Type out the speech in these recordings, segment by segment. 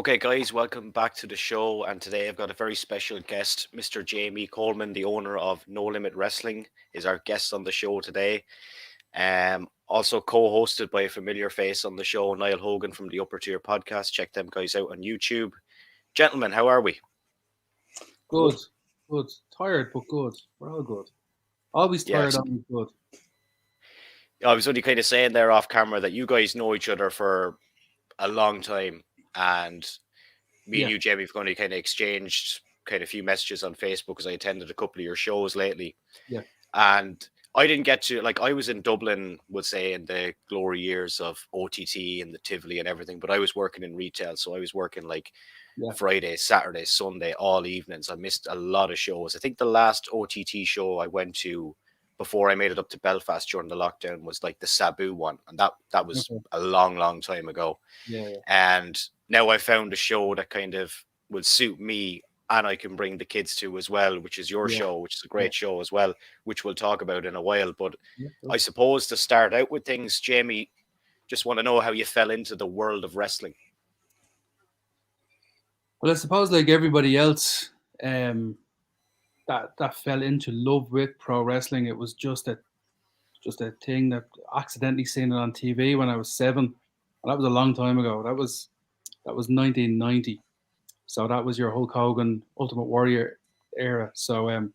Okay, guys, welcome back to the show. And today I've got a very special guest, Mr. Jamie Colman, the owner of No Limit Wrestling, is our guest on the show today. Also co-hosted by a familiar face on the show, Niall Hogan from the Upper Tier Podcast. Check them guys out on YouTube. Gentlemen, how are we? Good, good. Tired, but good. We're all good. Always tired, Yes. always good. I was only kind of saying there off camera that you guys know each other for a long time, and me and Yeah. you, Jamie, have only kind of exchanged kind of few messages on Facebook because I attended a couple of your shows lately. Yeah. And I didn't get to, like, I was in Dublin, would say, in the glory years of OTT and the Tivoli and everything, but I was working in retail. So I was working like Friday, Saturday, Sunday, all evenings. I missed a lot of shows. I think the last OTT show I went to before I made it up to Belfast during the lockdown was like the Sabu one. And that was a long time ago. Yeah. And now I found a show that kind of will suit me and I can bring the kids to as well, which is your show, which is a great show as well, which we'll talk about in a while. But I suppose to start out with things, Jamie, just want to know how you fell into the world of wrestling. Well, I suppose like everybody else, that fell into love with pro wrestling. It was just a thing that accidentally seen it on TV when I was 7. And that was a long time ago. That was 1990. So that was your Hulk Hogan Ultimate Warrior era. So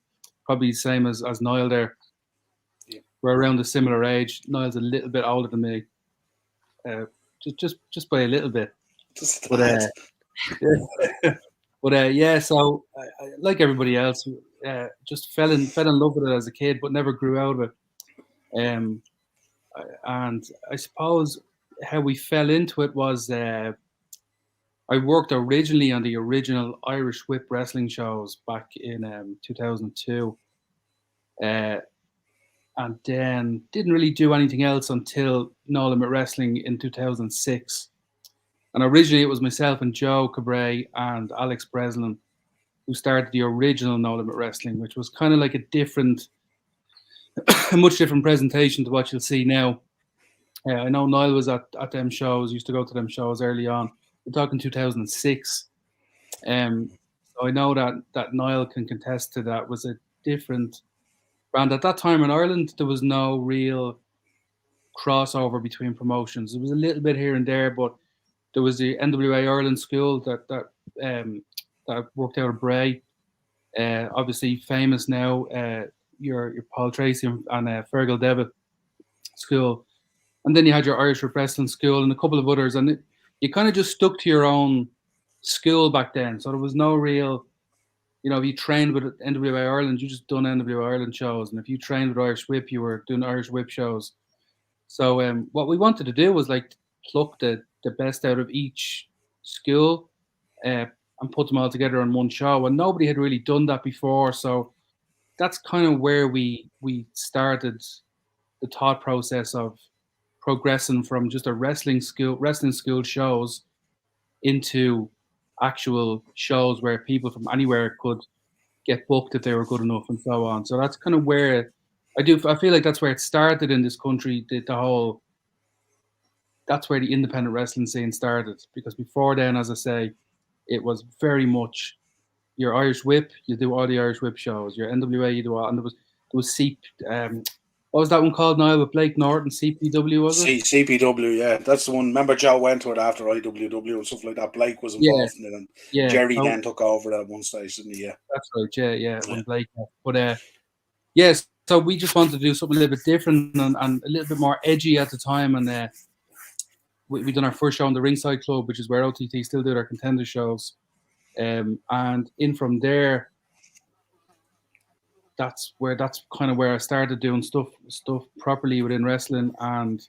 probably the same as Niall there. Yeah. We're around a similar age. Niall's a little bit older than me. Just by a little bit. So like everybody else, just fell in love with it as a kid, but never grew out of it. And I suppose how we fell into it was I worked originally on the original Irish Whip wrestling shows back in 2002. And then didn't really do anything else until No Limit Wrestling in 2006. And originally it was myself and Joe Cabray and Alex Breslin who started the original No Limit Wrestling, which was kind of like a much different presentation to what you'll see now. I know Niall was at them shows, used to go to them shows early on. We're talking 2006. So I know that Niall can contest to that. Was a different brand. At that time in Ireland, there was no real crossover between promotions. There was a little bit here and there, but there was the NWA Ireland school that worked out of Bray. Obviously famous now. Your Paul Tracy and Fergal Devitt school, and then you had your Irish Whip Wrestling school and a couple of others, and you kind of just stuck to your own school back then. So there was no real, if you trained with NWA Ireland, you just done NWA Ireland shows, and if you trained with Irish Whip, you were doing Irish Whip shows. So what we wanted to do was like pluck the best out of each school and put them all together on one show, and nobody had really done that before. So that's kind of where we started the thought process of progressing from just a wrestling school shows into actual shows where people from anywhere could get booked if they were good enough and so on. So that's kind of where I feel like that's where it started in this country. That's where the independent wrestling scene started, because before then, as I say, it was very much your Irish Whip, you do all the Irish Whip shows. Your NWA, you do all, and there was what was that one called, Niall, with Blake Norton? CPW, was it? CPW, yeah. That's the one. Remember, Joe went to it after IWW and stuff like that. Blake was involved in it, and Jerry then took over at one stage, didn't he? Yeah. That's right, yeah. When Blake left. But yes, so we just wanted to do something a little bit different and a little bit more edgy at the time, and we done our first show in the Ringside Club, which is where OTT still do their contender shows. And in from there, that's kind of where I started doing stuff properly within wrestling. And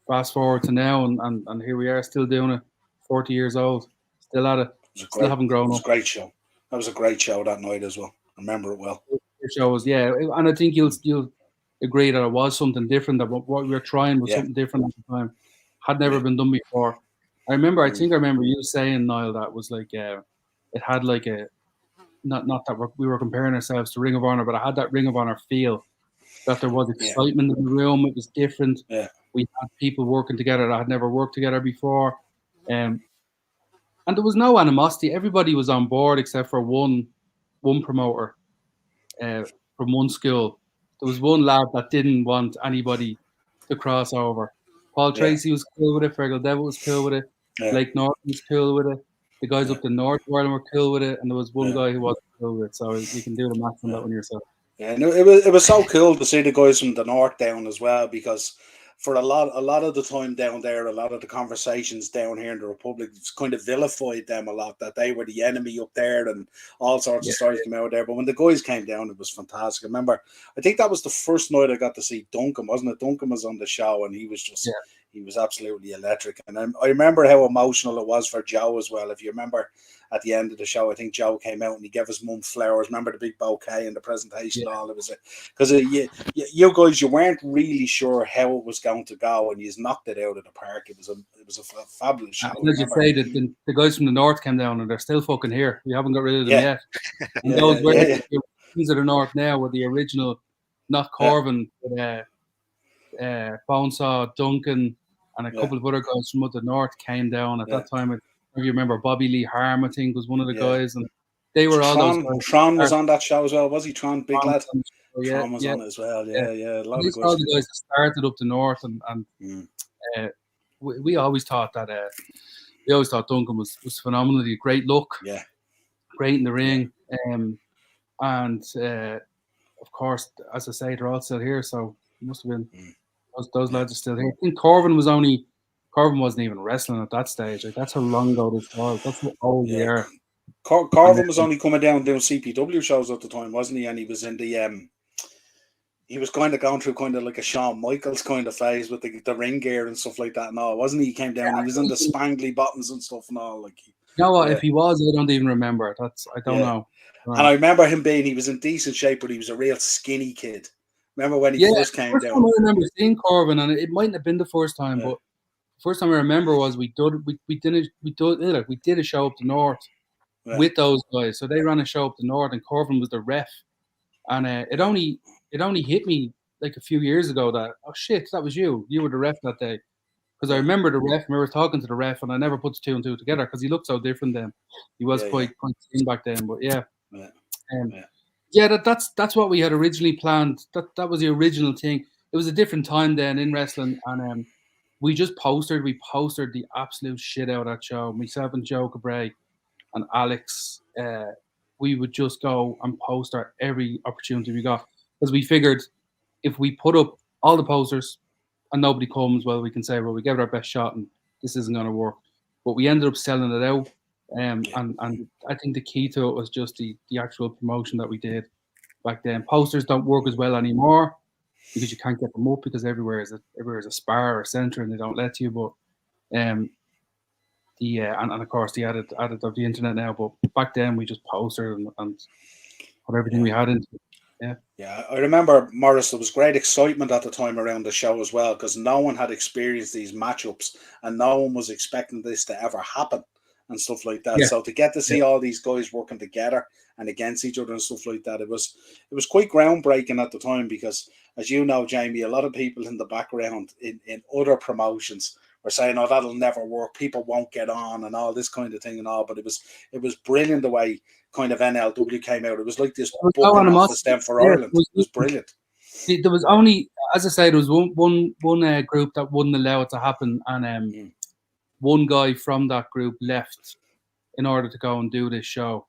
fast forward to now, and here we are, still doing it. 40 years old, still at it. Still haven't grown up. It was a great show. That was a great show that night as well. I remember it well. The show was, and I think you'll agree that it was something different. That what we were trying was something different at the time. Had never been done before. I think I remember you saying, Niall, that was like it had like a not that we were comparing ourselves to Ring of Honor, but I had that Ring of Honor feel, that there was excitement in the room. It was different. Yeah. We had people working together that had never worked together before. And there was no animosity. Everybody was on board except for one promoter from one school. There was one lad that didn't want anybody to cross over. Paul Tracy was cool with it. Fergal Devitt was cool with it. Blake Norton was cool with it. The guys up the north of Ireland were cool with it, and there was one guy who wasn't cool with it. So you can do the math on that one yourself. Yeah, no, it was so cool to see the guys from the north down as well, because for a lot of the time down there, a lot of the conversations down here in the Republic kind of vilified them a lot, that they were the enemy up there and all sorts of stories came out there. But when the guys came down, it was fantastic. I remember, I think that was the first night I got to see Duncan, wasn't it? Duncan was on the show, and he was just he was absolutely electric. And I remember how emotional it was for Joe as well. If you remember, at the end of the show, I think Joe came out and he gave his mum flowers. Remember the big bouquet and the presentation? All it was because you guys, you weren't really sure how it was going to go, and you knocked it out of the park. It was a fabulous show. And as you say, that the guys from the north came down, and they're still fucking here. We haven't got rid of them yet. And those things of the north now were the original, not Corvin, but Bonesaw, Duncan, and a couple of other guys from the north came down at that time. If you remember, Bobby Lee Harm, I think, was one of the guys, and they were all those guys. Tron was on that show as well, was he? Tron, big lad. Tron was on it as well. Yeah. A lot of the guys that started up the north, and we always thought that Duncan was phenomenally great look, great in the ring, and of course, as I say, they're all still here, so it must have been those lads are still here. I think Corvin wasn't even wrestling at that stage. Like, that's how long ago this was. That's how old we are. Corvin was only coming down doing CPW shows at the time, wasn't he? And he was in the he was kind of going through kind of like a Shawn Michaels kind of phase with the ring gear and stuff like that and all, wasn't he? He came down, he was in the spangly buttons and stuff and all. Like, you know what? If he was, I don't even remember. I don't know. And I remember him he was in decent shape, but he was a real skinny kid. Remember when he first came down? I remember seeing Corvin, and it mightn't have been the first time, but the first time I remember was we did a show up the north with those guys. So they ran a show up the north, and Corvin was the ref. And it only hit me like a few years ago that, oh shit, that was you. You were the ref that day. Because I remember the ref, and we were talking to the ref, and I never put the two and two together because he looked so different then. He was quite thin back then, but that's what we had originally planned. That was the original thing. It was a different time then in wrestling, and we postered the absolute shit out of that show. Myself and Joe Cabray and Alex, we would just go and poster every opportunity we got, because we figured if we put up all the posters and nobody comes, well, we can say, well, we gave it our best shot and this isn't going to work. But we ended up selling it out. And I think the key to it was just the actual promotion that we did back then. Posters don't work as well anymore because you can't get them up because everywhere is a spar or a centre and they don't let you. But and of course the added of the internet now. But back then we just posted and put everything we had into it. Yeah, I remember, Morris, there was great excitement at the time around the show as well, because no one had experienced these matchups and no one was expecting this to ever happen and stuff like that. So to get to see all these guys working together and against each other and stuff like that, it was quite groundbreaking at the time, because, as you know, Jamie, a lot of people in the background in other promotions were saying, oh, that'll never work, people won't get on and all this kind of thing and all. But it was brilliant the way kind of NLW came out. It was like this book off the stem for Ireland. It was brilliant. There was only, as I said, there was one group that wouldn't allow it to happen, and one guy from that group left in order to go and do this show.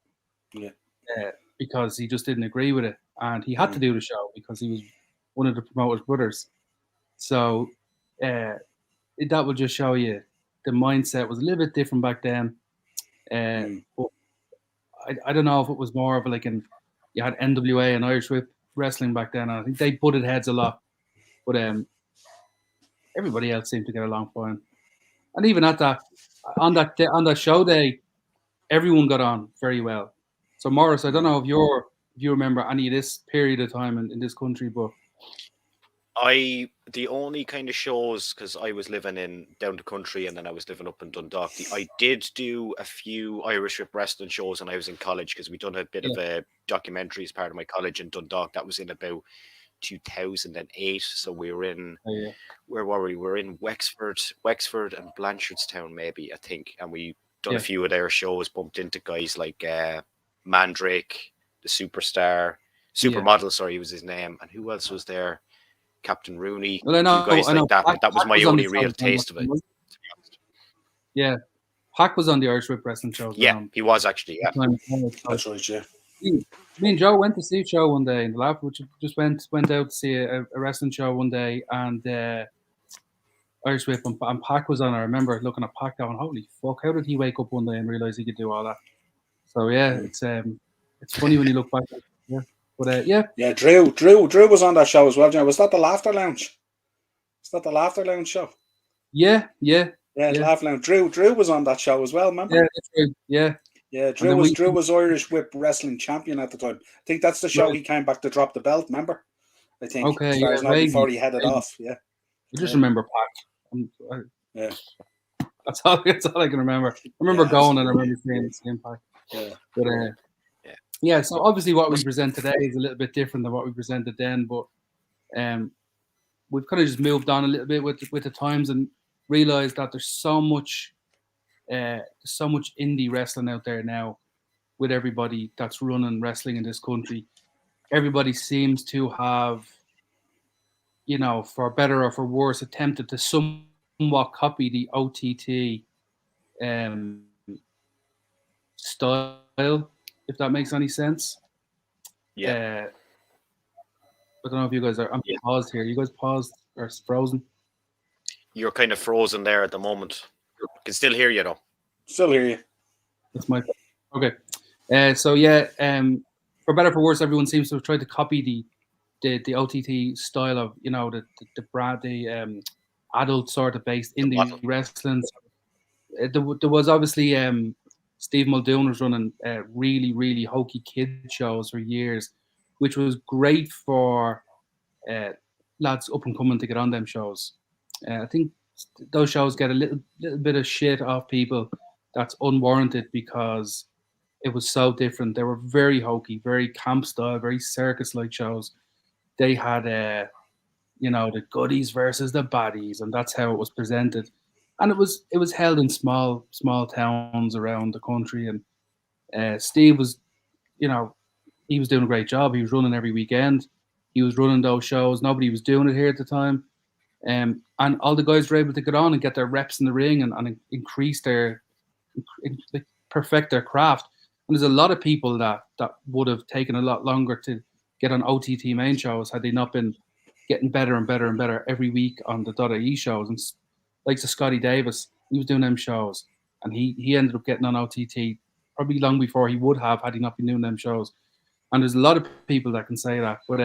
Because he just didn't agree with it, and he had to do the show because he was one of the promoters' brothers. So that would just show you the mindset was a little bit different back then. But I don't know if it was more of like you had NWA and Irish Whip wrestling back then. I think they butted heads a lot, but everybody else seemed to get along fine. And even on that show day, everyone got on very well. So Morris, I don't know if you remember any of this period of time in this country, but the only kind of shows, because I was living down the country and then I was living up in Dundalk, I did do a few Irish Whip wrestling shows when I was in college, because we done a bit of a documentary as part of my college in Dundalk. That was in about 2008. So we were in where were we? We were in Wexford and Blanchardstown, maybe, I think, and we done a few of their shows, bumped into guys like Mandrake, the supermodel, sorry, was his name. And who else was there? Captain Rooney. Well, I know, guys like that, but that was my only real show, taste of it. Yeah. Pac was on the Irish Whip Wrestling shows. Yeah, he was actually, yeah. That's right, yeah. Me and Joe went to see a show one day in the lab, which just went out to see a wrestling show one day, and Irish Whip and Pac was on. I remember looking at Pac going, holy fuck, how did he wake up one day and realise he could do all that? So yeah, it's funny when you look back. Yeah, but yeah, Drew was on that show as well. Was that the Laughter Lounge? Is that the Laughter Lounge show? Yeah. Laughter Lounge. Drew was on that show as well. Remember? Yeah, that's true. Yeah. Yeah, Drew was Irish Whip Wrestling champion at the time. I think that's the show he came back to drop the belt. Remember? I think. Okay. Before he headed off. Yeah. I just remember Pac. Yeah. That's all I can remember. I remember going and I remember seeing Pac. Yeah. But yeah. So obviously, what we present today is a little bit different than what we presented then. But we've kind of just moved on a little bit with the times and realized that there's so much indie wrestling out there now with everybody that's running wrestling in this country. Everybody seems to have, for better or for worse, attempted to somewhat copy the OTT style, if that makes any sense. Yeah. I don't know if you guys are. I'm paused here. You guys paused or frozen? You're kind of frozen there at the moment. I can still hear you though. Still hear you. That's my okay. So yeah, for better or for worse, everyone seems to have tried to copy the OTT style of the adult sort of based indie wrestling. There was obviously Steve Muldoon was running really, really hokey kid shows for years, which was great for lads up and coming to get on them shows. I think those shows get a little bit of shit off people that's unwarranted because it was so different. They were very hokey, very camp style, very circus-like shows. They had, the goodies versus the baddies, and that's how it was presented. And it was held in small towns around the country. And Steve was, he was doing a great job. He was running every weekend. He was running those shows. Nobody was doing it here at the time. And all the guys were able to get on and get their reps in the ring and increase perfect their craft. And there's a lot of people that would have taken a lot longer to get on OTT main shows had they not been getting better and better and better every week on the .ie shows. And like Scotty Davis, he was doing them shows, and he ended up getting on OTT probably long before he would have had he not been doing them shows. And there's a lot of people that can say that, but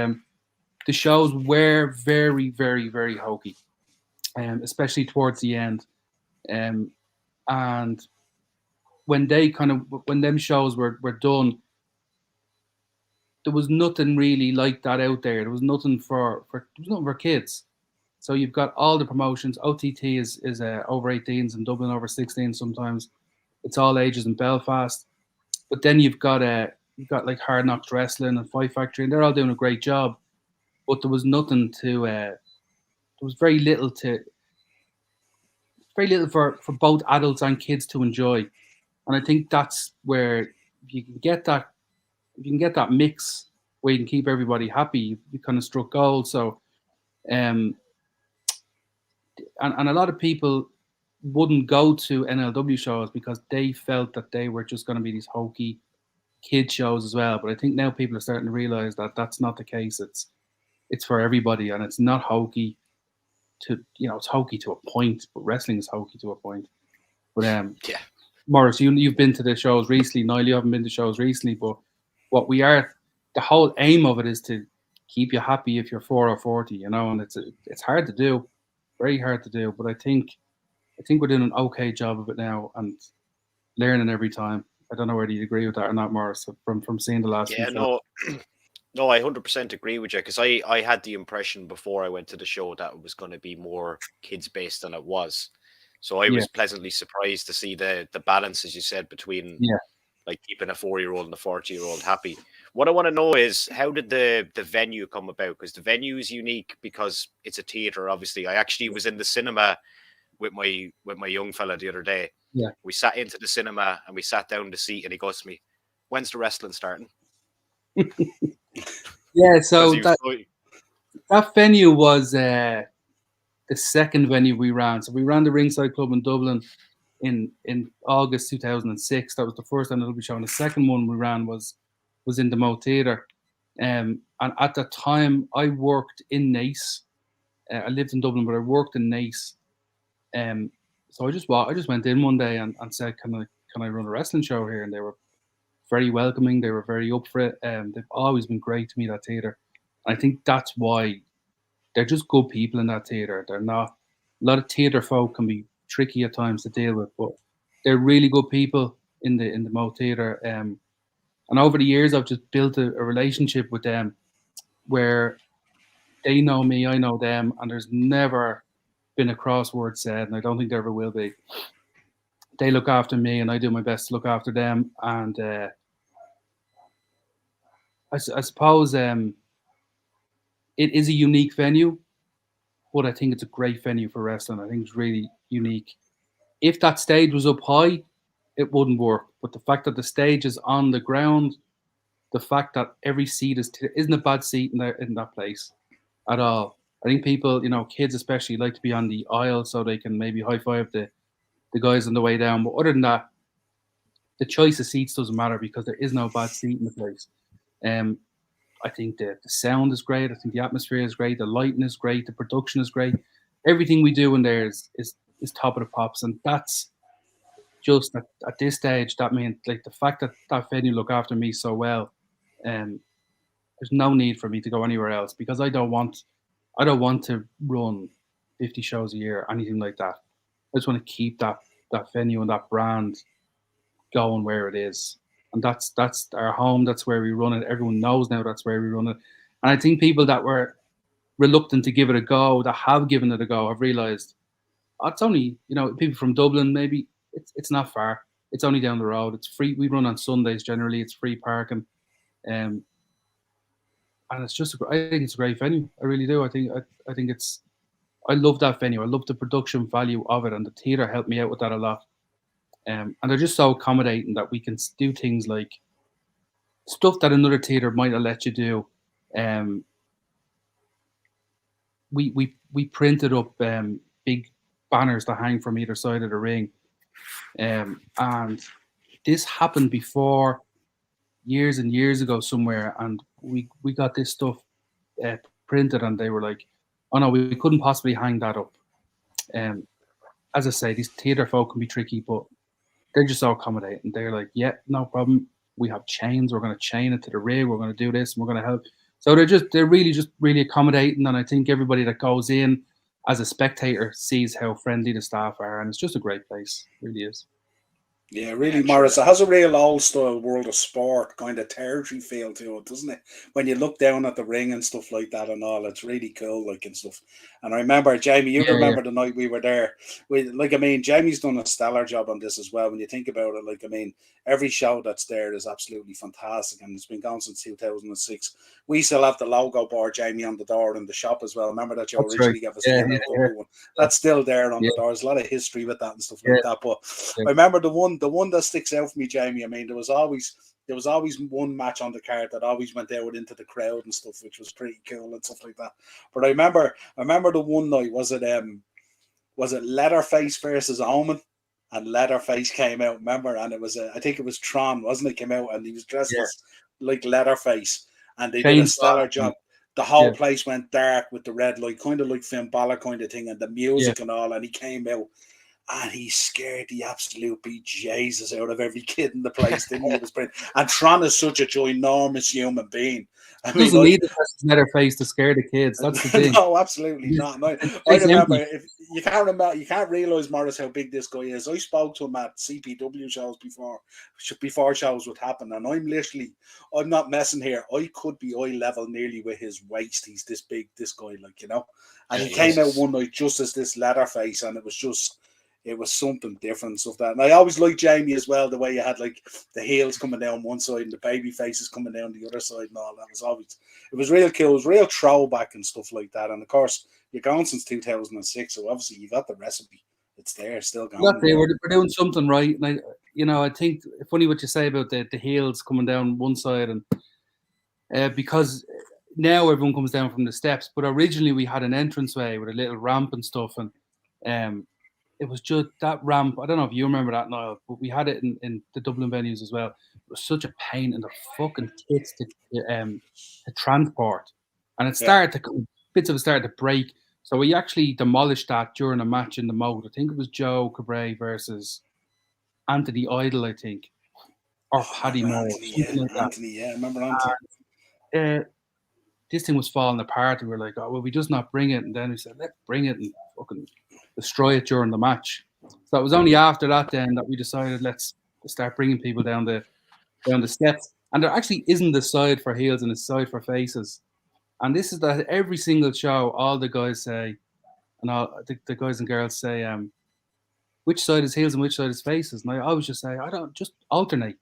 the shows were very, very, very hokey, especially towards the end. And when them shows were done, there was nothing really like that out there. There was nothing for kids. So you've got all the promotions. OTT is over 18s and Dublin over 16s sometimes. It's all ages in Belfast. But then you've got like Hard Knocks Wrestling and Fight Factory, and they're all doing a great job. But there was nothing to. There was very little for both adults and kids to enjoy, and I think that's where if you can get that mix where you can keep everybody happy, you kind of struck gold. So, and a lot of people wouldn't go to NLW shows because they felt that they were just going to be these hokey kid shows as well. But I think now people are starting to realize that that's not the case. It's for everybody, and it's not hokey it's hokey to a point, but wrestling is hokey to a point. But yeah, Morris, you've been to the shows recently. Niall, you haven't been to shows recently, but the whole aim of it is to keep you happy if you're 4 or 40, and it's hard to do, very hard to do. But I think we're doing an okay job of it now and learning every time. I don't know whether you agree with that or not, Morris, from seeing the last few shows. No, I 100% agree with you, because I had the impression before I went to the show that it was going to be more kids based than it was. So I was pleasantly surprised to see the balance, as you said, between like keeping a 4-year-old and a 40-year-old happy. What I want to know is, how did the venue come about? Because the venue is unique because it's a theatre, obviously. I actually was in the cinema with my young fella the other day. Yeah. We sat into the cinema and we sat down the seat, and he goes to me, "When's the wrestling starting?" Yeah, so that venue was the second venue we ran. So we ran the Ringside Club in Dublin in August 2006. That was the first NLW show. And the second one we ran was in the Moat Theatre. And at that time, I worked in Naas. I lived in Dublin, but I worked in Naas. So I just went in one day and said, "Can I run a wrestling show here?" And they were very welcoming. They were very up for it. They've always been great to me, that theatre. I think that's why they're just good people in that theatre. They're not, a lot of theatre folk can be tricky at times to deal with, but they're really good people in the Moat Theatre. And over the years, I've just built a relationship with them where they know me, I know them, and there's never been a crossword said, and I don't think there ever will be. They look after me, and I do my best to look after them. And I suppose it is a unique venue, but I think it's a great venue for wrestling. I think it's really unique. If that stage was up high, it wouldn't work. But the fact that the stage is on the ground, the fact that every seat isn't a bad seat in that place at all. I think people, kids especially, like to be on the aisle so they can maybe high five the guys on the way down. But other than that, the choice of seats doesn't matter because there is no bad seat in the place. I think the sound is great. I think the atmosphere is great. The lighting is great. The production is great. Everything we do in there is top of the pops. And that's just at this stage, that means like the fact that that venue look after me so well, there's no need for me to go anywhere else because I don't want to run 50 shows a year or anything like that. I just want to keep that venue and that brand going where it is. And that's our home. That's where we run it. Everyone knows now that's where we run it. And I think people that were reluctant to give it a go, that have given it a go, have realised it's only, people from Dublin, maybe it's not far. It's only down the road. It's free. We run on Sundays generally. It's free parking. And it's just, I think it's a great venue. I really do. I think I love that venue. I love the production value of it. And the theatre helped me out with that a lot. And they're just so accommodating that we can do things like stuff that another theatre might not let you do. We printed up big banners to hang from either side of the ring. And this happened before years and years ago somewhere. And we got this stuff printed and they were like, "Oh no, we couldn't possibly hang that up." As I say, these theatre folk can be tricky, but they're just so accommodating. They're like, "Yeah, no problem. We have chains. We're going to chain it to the rig. We're going to do this, and we're going to help." So they're really accommodating. And I think everybody that goes in as a spectator sees how friendly the staff are, and it's just a great place. It really is. Yeah, really, Morris. It has a real old-style World of Sport kind of territory feel to it, doesn't it? When you look down at the ring and stuff like that and all, it's really cool, like, and stuff. And I remember, Jamie, you remember the night we were there. Jamie's done a stellar job on this as well. When you think about it, every show that's there is absolutely fantastic, and it's been going since 2006. We still have the logo board, Jamie, on the door in the shop as well. Remember that you originally gave us the one? That's still there on the door. There's a lot of history with that and stuff like that. But I remember the one that sticks out for me, Jamie. I mean, there was always one match on the card that always went out into the crowd and stuff, which was pretty cool and stuff like that. But I remember the one night, was it Leatherface versus Omen? And Leatherface came out, remember? And it was I think it was Tron, wasn't it? Came out and he was dressed as like Leatherface, and they did a stellar job. The whole place went dark with the red light, kind of like Finn Balor kind of thing, and the music and all. And he came out and he scared the absolute bejesus out of every kid in the place, didn't he? It was brilliant. And Tron is such a ginormous human being. He doesn't need to press his Leatherface to scare the kids. That's the thing. No, absolutely not. No. I remember, if you can't realize, Morris, how big this guy is. I spoke to him at CPW shows before shows would happen, and I'm not messing here. I could be eye level nearly with his waist. He's this big, this guy, And he came out one night just as this Leatherface, and it was something different, stuff that. And I always liked Jamie as well, the way you had the heels coming down one side and the baby faces coming down the other side and all that. It was real cool. It was real throwback and stuff like that. And of course, you're going since 2006, so obviously you got the recipe. it's there, still going. Look, we're doing something right, and I think funny what you say about the heels coming down one side, and because now everyone comes down from the steps, but originally we had an entranceway with a little ramp and stuff, and it was just that ramp. I don't know if you remember that, Niall, but we had it in the Dublin venues as well. It was such a pain in the fucking tits to transport, and it started to bits of it started to break. So we actually demolished that during a match in the Moat. I think it was Joe Cabray versus Anthony Idle, I think, or Paddy Moore. Anthony, I remember Anthony. And, this thing was falling apart. And we were like, oh, well, we just not bring it. And then we said, let's bring it and fucking destroy it during the match. So it was only after that then that we decided let's start bringing people down the steps. And there actually isn't a side for heels and a side for faces. And this is that every single show, all the guys say, and all the guys and girls say, which side is heels and which side is faces. And I always just say, just alternate.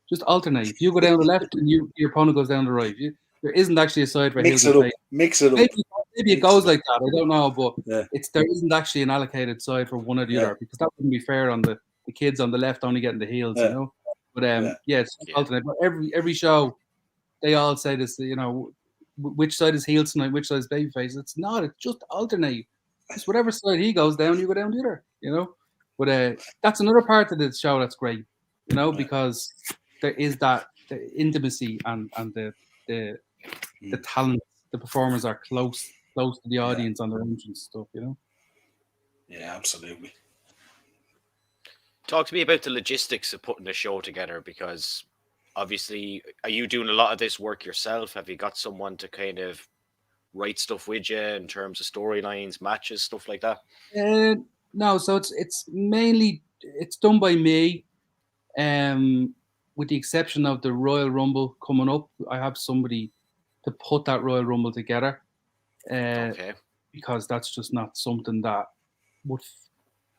Just alternate. If you go down the left and your opponent goes down the right, there isn't actually a side for heels and faces. Mix it up. Maybe it goes like that. I don't know, but there isn't actually an allocated side for one or the other, because that wouldn't be fair on the kids on the left only getting the heels, you know. But it's alternate. But every show, they all say this, which side is heels tonight, which side is babyface. It's not. It's just alternate. It's whatever side he goes down, you go down the other, you know. But that's another part of the show that's great, you know, because there is that the intimacy and the talent. The performers are close to the audience on their entrance and stuff, you know. Yeah, absolutely. Talk to me about the logistics of putting a show together, because obviously, are you doing a lot of this work yourself? Have you got someone to kind of write stuff with you in terms of storylines, matches, stuff like that? No, so it's mainly done by me, with the exception of the Royal Rumble coming up. I have somebody to put that Royal Rumble together, because that's just not something that would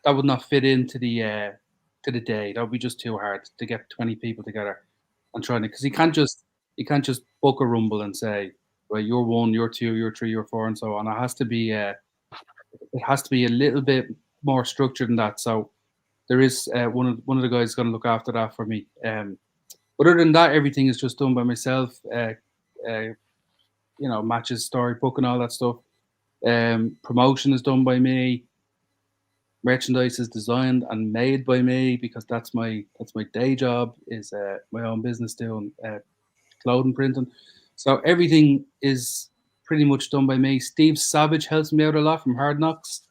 not fit into the day. That would be just too hard to get 20 people together and trying to, because you can't just book a Rumble and say, well, you're 1, you're 2, you're 3, you're 4, and so on. It has to be a little bit more structured than that. So there is one of the guys going to look after that for me. But other than that, everything is just done by myself. Matches, storybook, and all that stuff. Promotion is done by me. Merchandise is designed and made by me, because that's my day job, is my own business doing clothing printing. So everything is pretty much done by me. Steve Savage helps me out a lot from Hard Knocks.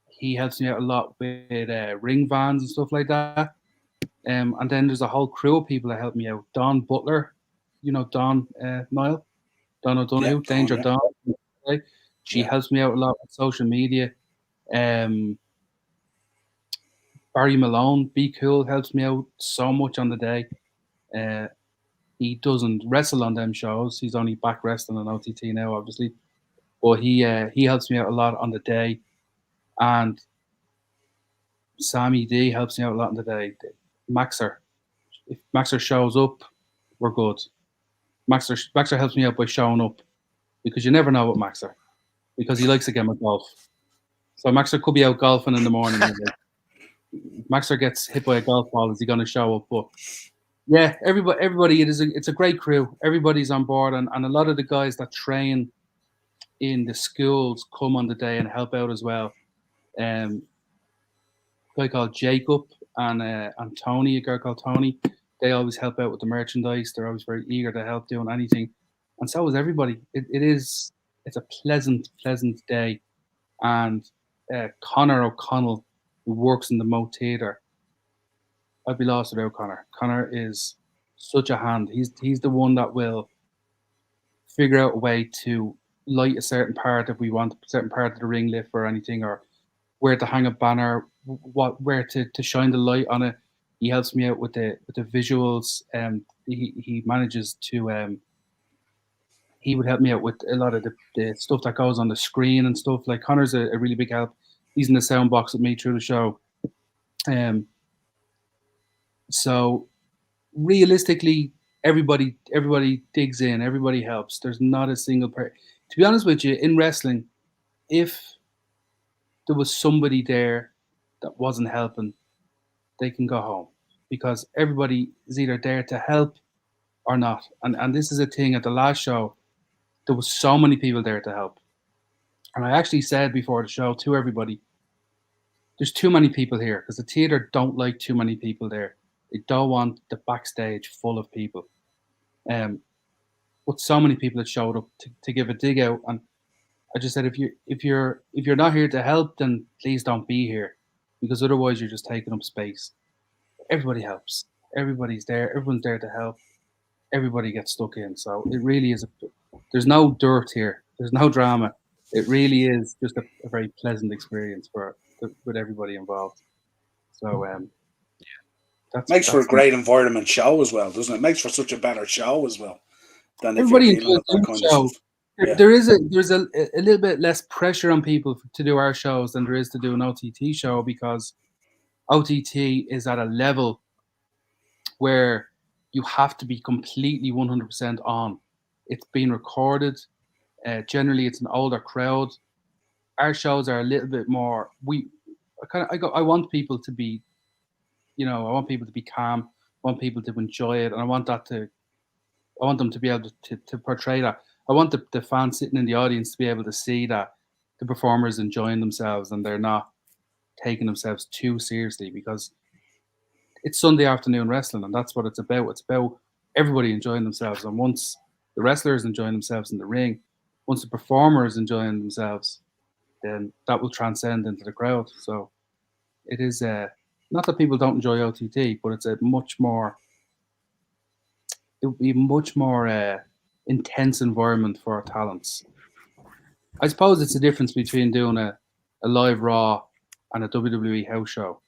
He helps me out a lot with ring vans and stuff like that. And then there's a whole crew of people that help me out. Don Butler, Don Niall, Don O'Donoghue, Danger Don. She helps me out a lot with social media. Barry Malone, Be Cool, helps me out so much on the day. He doesn't wrestle on them shows. He's only back wrestling on OTT now, obviously. But he helps me out a lot on the day. And Sammy D helps me out a lot on the day. Maxer. If Maxer shows up, we're good. Maxer helps me out by showing up, because you never know with Maxer, because he likes a game of golf. So Maxer could be out golfing in the morning. Maxer gets hit by a golf ball, is he going to show up? But yeah, everybody, it's a great crew. Everybody's on board, and a lot of the guys that train in the schools come on the day and help out as well. A guy called Jacob and Tony, a girl called Tony, they always help out with the merchandise. They're always very eager to help doing anything, and so is everybody. It's a pleasant day. And Conor O'Connell, who works in the Moat Theatre, I'd be lost without Conor. Conor is such a hand. He's the one that will figure out a way to light a certain part if we want a certain part of the ring lift or anything, or where to hang a banner, where to shine the light on it. He helps me out with the visuals. He manages to he would help me out with a lot of the stuff that goes on the screen and stuff. Like, Conor's a really big help. He's in the sound box with me through the show. So realistically, everybody digs in. Everybody helps. There's not a single person. To be honest with you, in wrestling, if there was somebody there that wasn't helping, they can go home, because everybody is either there to help or not. And this is a thing at the last show. There was so many people there to help. And I actually said before the show to everybody, there's too many people here, because the theatre don't like too many people there. They don't want the backstage full of people. But so many people had showed up to give a dig out, and I just said, if you're not here to help, then please don't be here, because otherwise you're just taking up space. Everybody helps. Everybody's there. Everyone's there to help. Everybody gets stuck in. So it really is. There's no dirt here. There's no drama. It really is just a very pleasant experience with everybody involved. So makes for a great environment show as well, doesn't it? Makes for such a better show as well. Than everybody if you're that kind of stuff. Yeah. There's a little bit less pressure on people to do our shows than there is to do an OTT show, because OTT is at a level where you have to be completely 100% on. It's being recorded. Generally, it's an older crowd. Our shows are a little bit more. I want people to be, I want people to be calm. I want people to enjoy it, and I want them to be able to portray that. I want the fans sitting in the audience to be able to see that the performers enjoying themselves and they're not taking themselves too seriously, because it's Sunday afternoon wrestling, and that's what it's about. It's about everybody enjoying themselves. And once the wrestlers enjoying themselves in the ring, once the performers enjoying themselves, then that will transcend into the crowd. So it is not that people don't enjoy OTT, but it's it would be a much more intense environment for our talents. I suppose it's the difference between doing a live Raw and a WWE house show.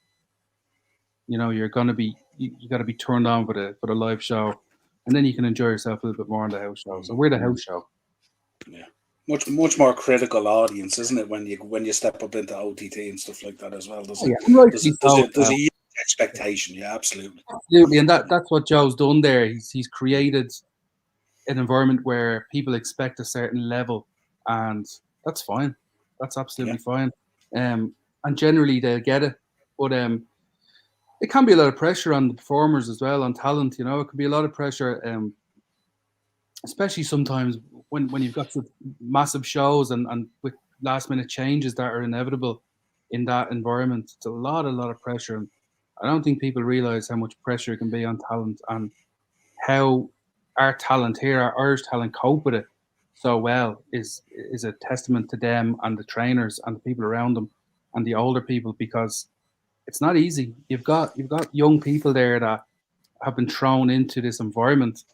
You're going to be, you got to be turned on for the live show, and then you can enjoy yourself a little bit more on the house show. So we're the house show. Yeah, much more critical audience, isn't it, when you step up into OTT and stuff like that as well? There's a expectation. Yeah, absolutely, and that's what Joe's done there. He's created an environment where people expect a certain level, and that's fine. That's absolutely fine. And generally they'll get it, but it can be a lot of pressure on the performers as well, on talent. It can be a lot of pressure, especially sometimes when you've got such massive shows and with last minute changes that are inevitable in that environment. It's a lot of pressure, and I don't think people realize how much pressure can be on talent, and how our talent here, our Irish talent, cope with it so well is a testament to them and the trainers and the people around them and the older people, because it's not easy. You've got young people there that have been thrown into this environment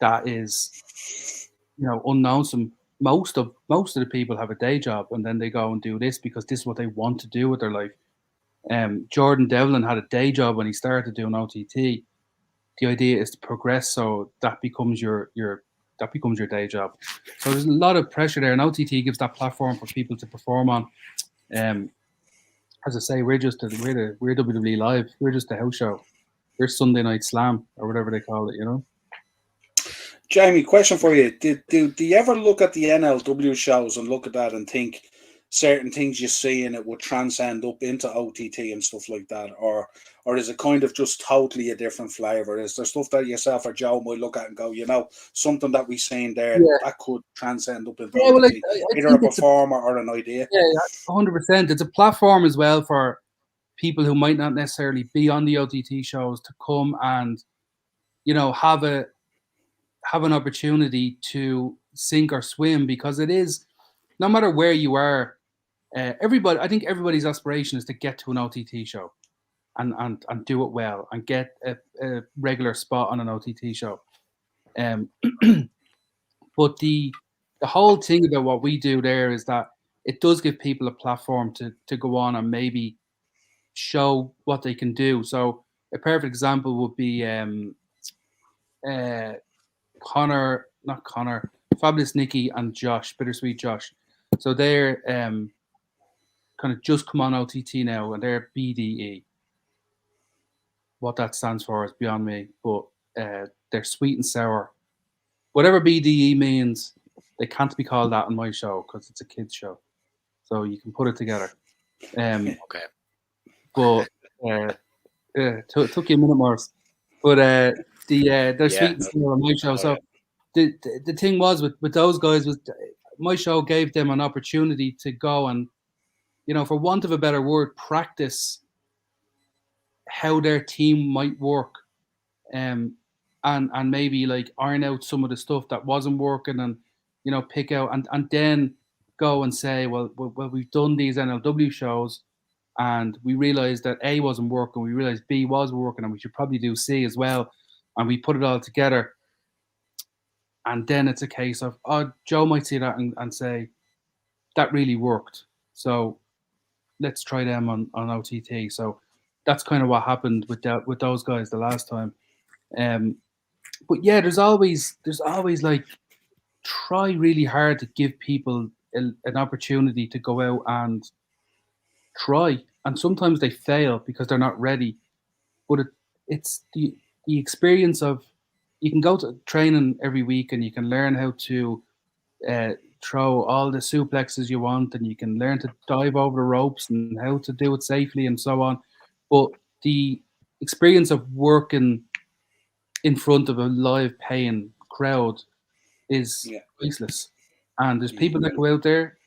that is, unknown to them. Most of the people have a day job, and then they go and do this because this is what they want to do with their life. Jordan Devlin had a day job when he started doing OTT. The idea is to progress, so that becomes your day job. So there's a lot of pressure there, and OTT gives that platform for people to perform on. As I say, we're WWE Live. We're just a house show. We're Sunday Night Slam, or whatever they call it. Jamie, question for you: Do you ever look at the NLW shows and look at that and think certain things you see in it would transcend up into OTT and stuff like that, or is it kind of just totally a different flavor? Is there stuff that yourself or Joe might look at and go, something that we seen there that could transcend up into OTT, either a performer or an idea? Yeah, 100%. It's a platform as well for people who might not necessarily be on the OTT shows to come and have an opportunity to sink or swim, because it is, no matter where you are, I think everybody's aspiration is to get to an OTT show and do it well and get a regular spot on an OTT show. But the whole thing about what we do there is that it does give people a platform to go on and maybe show what they can do. So a perfect example would be Fabulous Nikki and Josh, Bittersweet Josh. So they're kind of just come on OTT now, and they're BDE. What that stands for is beyond me, but they're sweet and sour. Whatever BDE means, they can't be called that on my show because it's a kids show. so you can put it together. Okay. But it took you a minute, Morris. But they're sweet and sour on my show. So the thing was with those guys was my show gave them an opportunity to go and, for want of a better word, practice how their team might work, and maybe like iron out some of the stuff that wasn't working, and pick out and then go and say, well, we've done these NLW shows, and we realized that A wasn't working, we realized B was working, and we should probably do C as well, and we put it all together. And then it's a case of, Joe might see that and say, that really worked, so let's try them on OTT. So that's kind of what happened with those guys the last time. But yeah, there's always like, try really hard to give people an opportunity to go out and try. And sometimes they fail because they're not ready. But it's the experience of, you can go to training every week and you can learn how to throw all the suplexes you want, and you can learn to dive over the ropes and how to do it safely and so on. But the experience of working in front of a live paying crowd is priceless. And there's people that go out there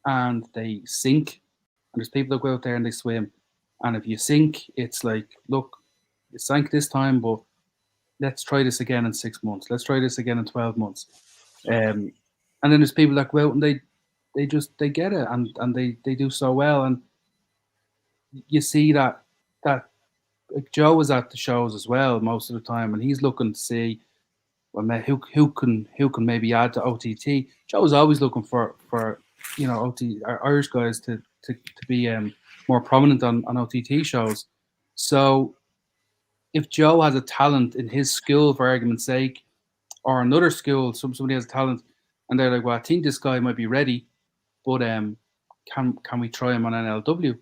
and they sink, and there's people that go out there and they swim. And if you sink, it's like, look, you sank this time, but let's try this again in 6 months. Let's try this again in 12 months. And then there's people that go out and they get it, and they do so well. And you see that like Joe was at the shows as well most of the time, and he's looking to see, well, who can maybe add to OTT. Joe was always looking for Irish guys to be more prominent on OTT shows. So if Joe has a talent in his school, for argument's sake, or another school, somebody has a talent, and they're like, well, I think this guy might be ready, but can we try him on NLW?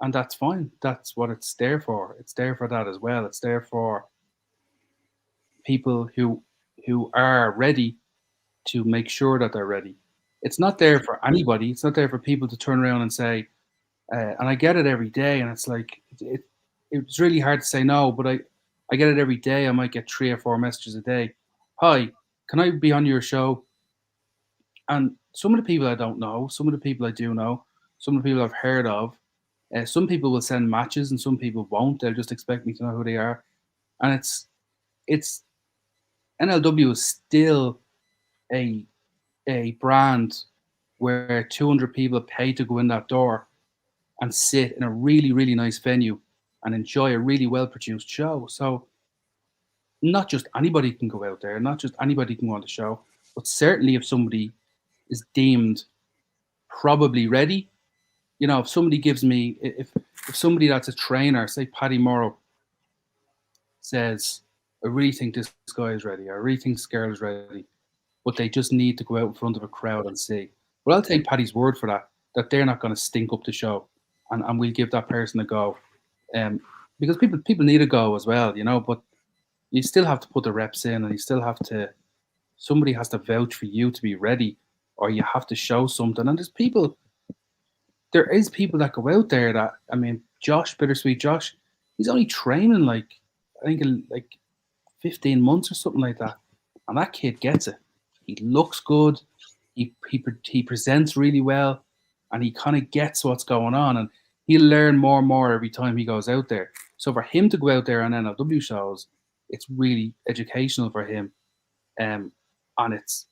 And that's fine. That's what it's there for. It's there for that as well. It's there for people who are ready to make sure that they're ready. It's not there for anybody. It's not there for people to turn around and say, and I get it every day, and it's like, it's really hard to say no, but I get it every day. I might get 3 or 4 messages a day. Hi, can I be on your show? And some of the people I don't know, some of the people I do know, some of the people I've heard of, some people will send matches and some people won't. They'll just expect me to know who they are. And it's NLW is still a brand where 200 people pay to go in that door and sit in a really, really nice venue and enjoy a really well-produced show. So not just anybody can go out there, not just anybody can go on the show, but certainly if somebody is deemed probably ready, if somebody gives me, if somebody that's a trainer, say Paddy Morrow, says, I really think this guy is ready, I really think this girl is ready, but they just need to go out in front of a crowd and see. Well, I'll take Paddy's word for that they're not going to stink up the show, and we'll give that person a go. Because people need a go as well, but you still have to put the reps in, and you still have to, somebody has to vouch for you to be ready, or you have to show something. And there is people that go out there that, I mean, Bittersweet Josh, he's only training I think 15 months or something like that. And that kid gets it. He looks good. He presents really well, and he kind of gets what's going on, and he'll learn more and more every time he goes out there. So for him to go out there on NLW shows, it's really educational for him. And lads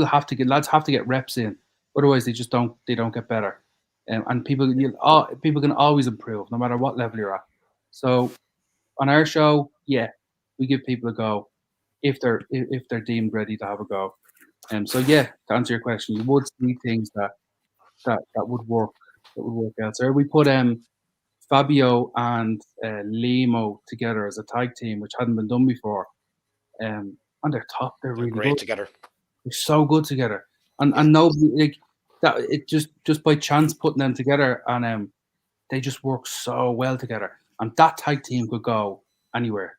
have to get reps in. Otherwise, they don't get better. And people can always improve, no matter what level you're at. So on our show, we give people a go if they're deemed ready to have a go. So to answer your question, you would see things that would work elsewhere. We put Fabio and Limo together as a tag team, which hadn't been done before. And they're top. They're really great good together. They're so good together, and nobody that it just by chance putting them together, and they just work so well together. And that tag team could go anywhere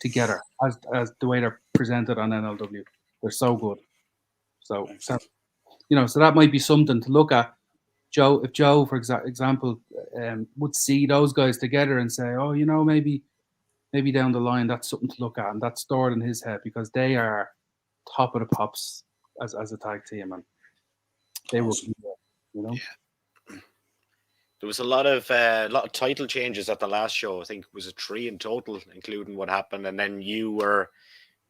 together as the way they're presented on NLW. They're so good. So that might be something to look at. Joe, for example, would see those guys together and say, oh, maybe down the line that's something to look at, and that's stored in his head because they are top of the pops as a tag team, and they will, Yeah. There was a lot of title changes at the last show. I think it was 3 in total, including what happened. And then you were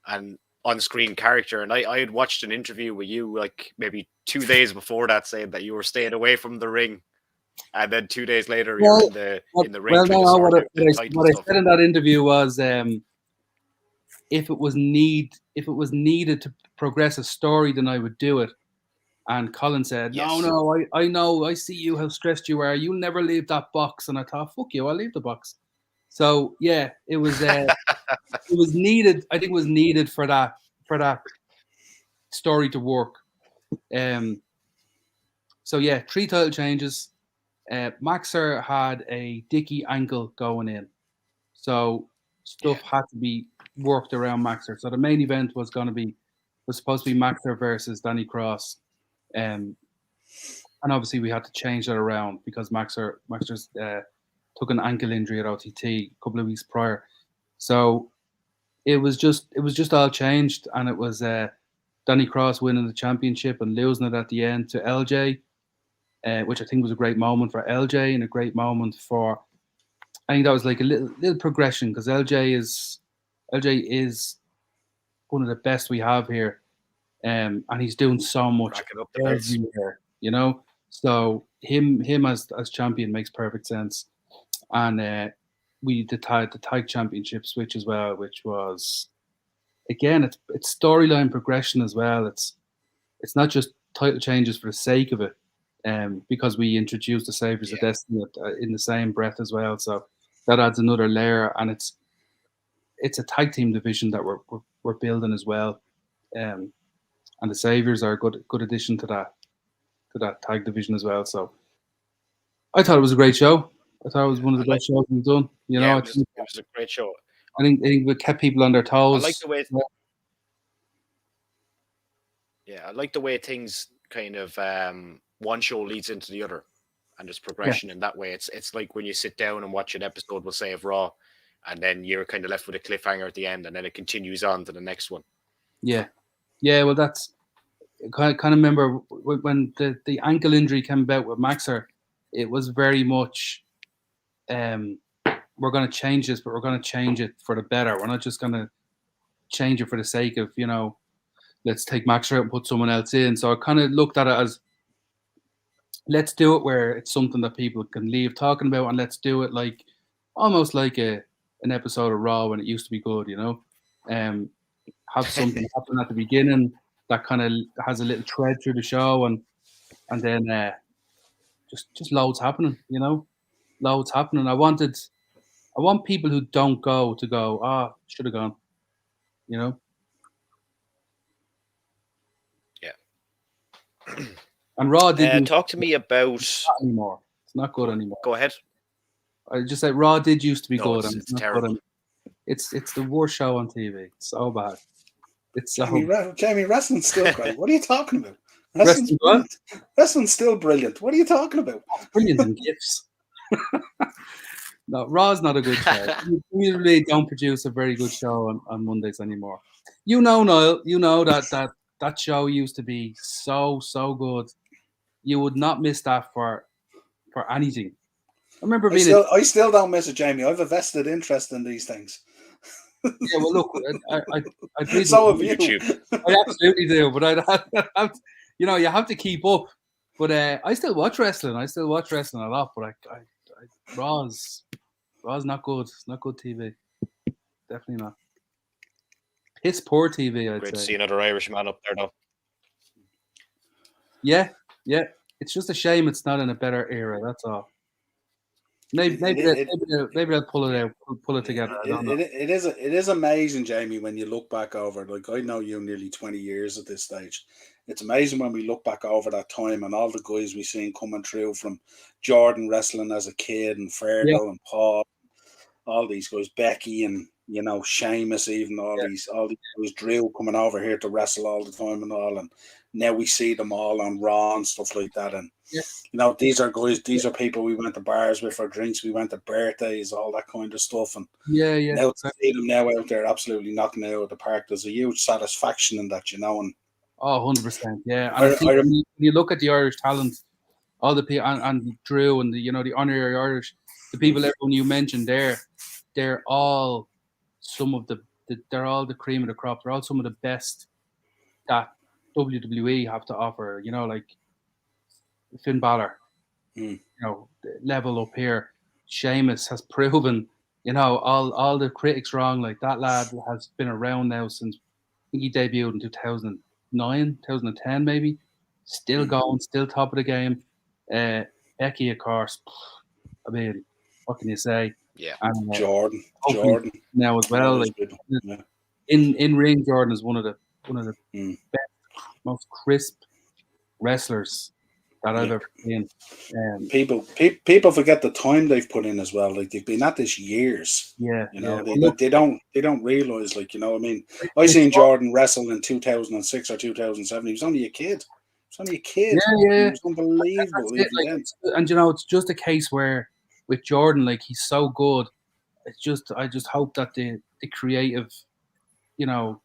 an on-screen character. And I had watched an interview with you like maybe 2 days before that saying that you were staying away from the ring. And then 2 days later, you're in the ring. Well, no, what I said in that interview was if it was needed to progress a story, then I would do it. And Colin said, no, I know, I see you, how stressed you are. You'll never leave that box. And I thought, fuck you, I'll leave the box. So, yeah, it was it was needed. I think it was needed for that story to work. So, yeah, 3 title changes. Maxer had a dicky ankle going in. So, stuff had to be worked around Maxer. So, the main event was supposed to be Maxer versus Danny Cross. And obviously we had to change that around because Maxer's took an ankle injury at OTT a couple of weeks prior, so it was just all changed, and it was Danny Cross winning the championship and losing it at the end to LJ, which I think was a great moment for LJ and a great moment for. I think that was like a little progression because LJ is one of the best we have here. And he's doing so much everywhere, So him as champion makes perfect sense. And we did the tag championship switch as well, which was again it's storyline progression as well. It's not just title changes for the sake of it, because we introduced the Saviors of Destiny in the same breath as well. So that adds another layer, and it's a tag team division that we're building as well. And the Saviors are a good addition to that tag division as well. So I thought it was a great show. I thought it was one of the best shows we've done. It was a great show. I think we kept people on their toes. I like the way. I like the way things kind of one show leads into the other, and there's progression in that way. It's like when you sit down and watch an episode, we'll say, of Raw, and then you're kind of left with a cliffhanger at the end, and then it continues on to the next one. Yeah, well, that's kind of remember when the ankle injury came about with Maxer, it was very much we're going to change this, but we're going to change it for the better. We're not just going to change it for the sake of, let's take Maxer out and put someone else in. So I kind of looked at it as, let's do it where it's something that people can leave talking about, and let's do it like almost like an episode of Raw when it used to be good, have something happen at the beginning that kind of has a little thread through the show, and then just loads happening, loads happening. I want people who don't go to go, should have gone, Yeah. And Raw didn't talk to me about anymore. It's not good anymore. Go ahead. I just said Raw did used to be good, and it's terrible. It's the worst show on TV. It's so bad. It's Jamie, wrestling's still great. What are you talking about? Wrestling's still brilliant. What are you talking about? Brilliant in gifts. No, Raw's not a good show. We really don't produce a very good show on Mondays anymore. Niall, that show used to be so good. You would not miss that for anything. I remember I still don't miss it, Jamie. I have a vested interest in these things. Yeah, well, look, I so have you. I absolutely do, but you have to keep up. But I still watch wrestling. I still watch wrestling a lot. But Raw's not good. It's not good TV. Definitely not. Piss poor TV. I'd Great say. to see another Irishman up there, though. Yeah. It's just a shame it's not in a better era. That's all. Maybe they'll pull it out, pull it together. It is amazing, Jamie, when you look back over. Like, I know you nearly 20 years at this stage. It's amazing when we look back over that time and all the guys we seen coming through, from Jordan wrestling as a kid, and Fergal and Paul, all these guys, Becky, and you know, Sheamus, even all these Drew coming over here to wrestle all the time and all, and now we see them all on Raw and stuff like that. And you know, these are guys, these are people we went to bars with for drinks, we went to birthdays, all that kind of stuff. And now to see them now out there absolutely knocking it out of the park, there's a huge satisfaction in that, you know. And 100%, yeah. And I think when you look at the Irish talent, all the people and Drew and the, you know, the honorary Irish, the people everyone you mentioned there, they're all some of they're all the cream of the crop. They're all some of the best that WWE have to offer. You know, like Finn Balor, you know, level up here. Sheamus has proven, you know, all the critics wrong. Like that lad has been around now since I think he debuted in 2009, 2010 maybe. Still going, still top of the game. Becky, of course. I mean, what can you say? Yeah, and, Jordan now as well. Like, in ring, Jordan is one of the best, most crisp wrestlers that I've ever seen. People forget the time they've put in as well. Like they've been at this years. Yeah, you know, they don't realize. Like, you know, I mean, I seen Jordan wrestle in 2006 or 2007. He was only a kid. Yeah. It was unbelievable. And you know, it's just a case where with Jordan, like he's so good. I just hope that the creative, you know,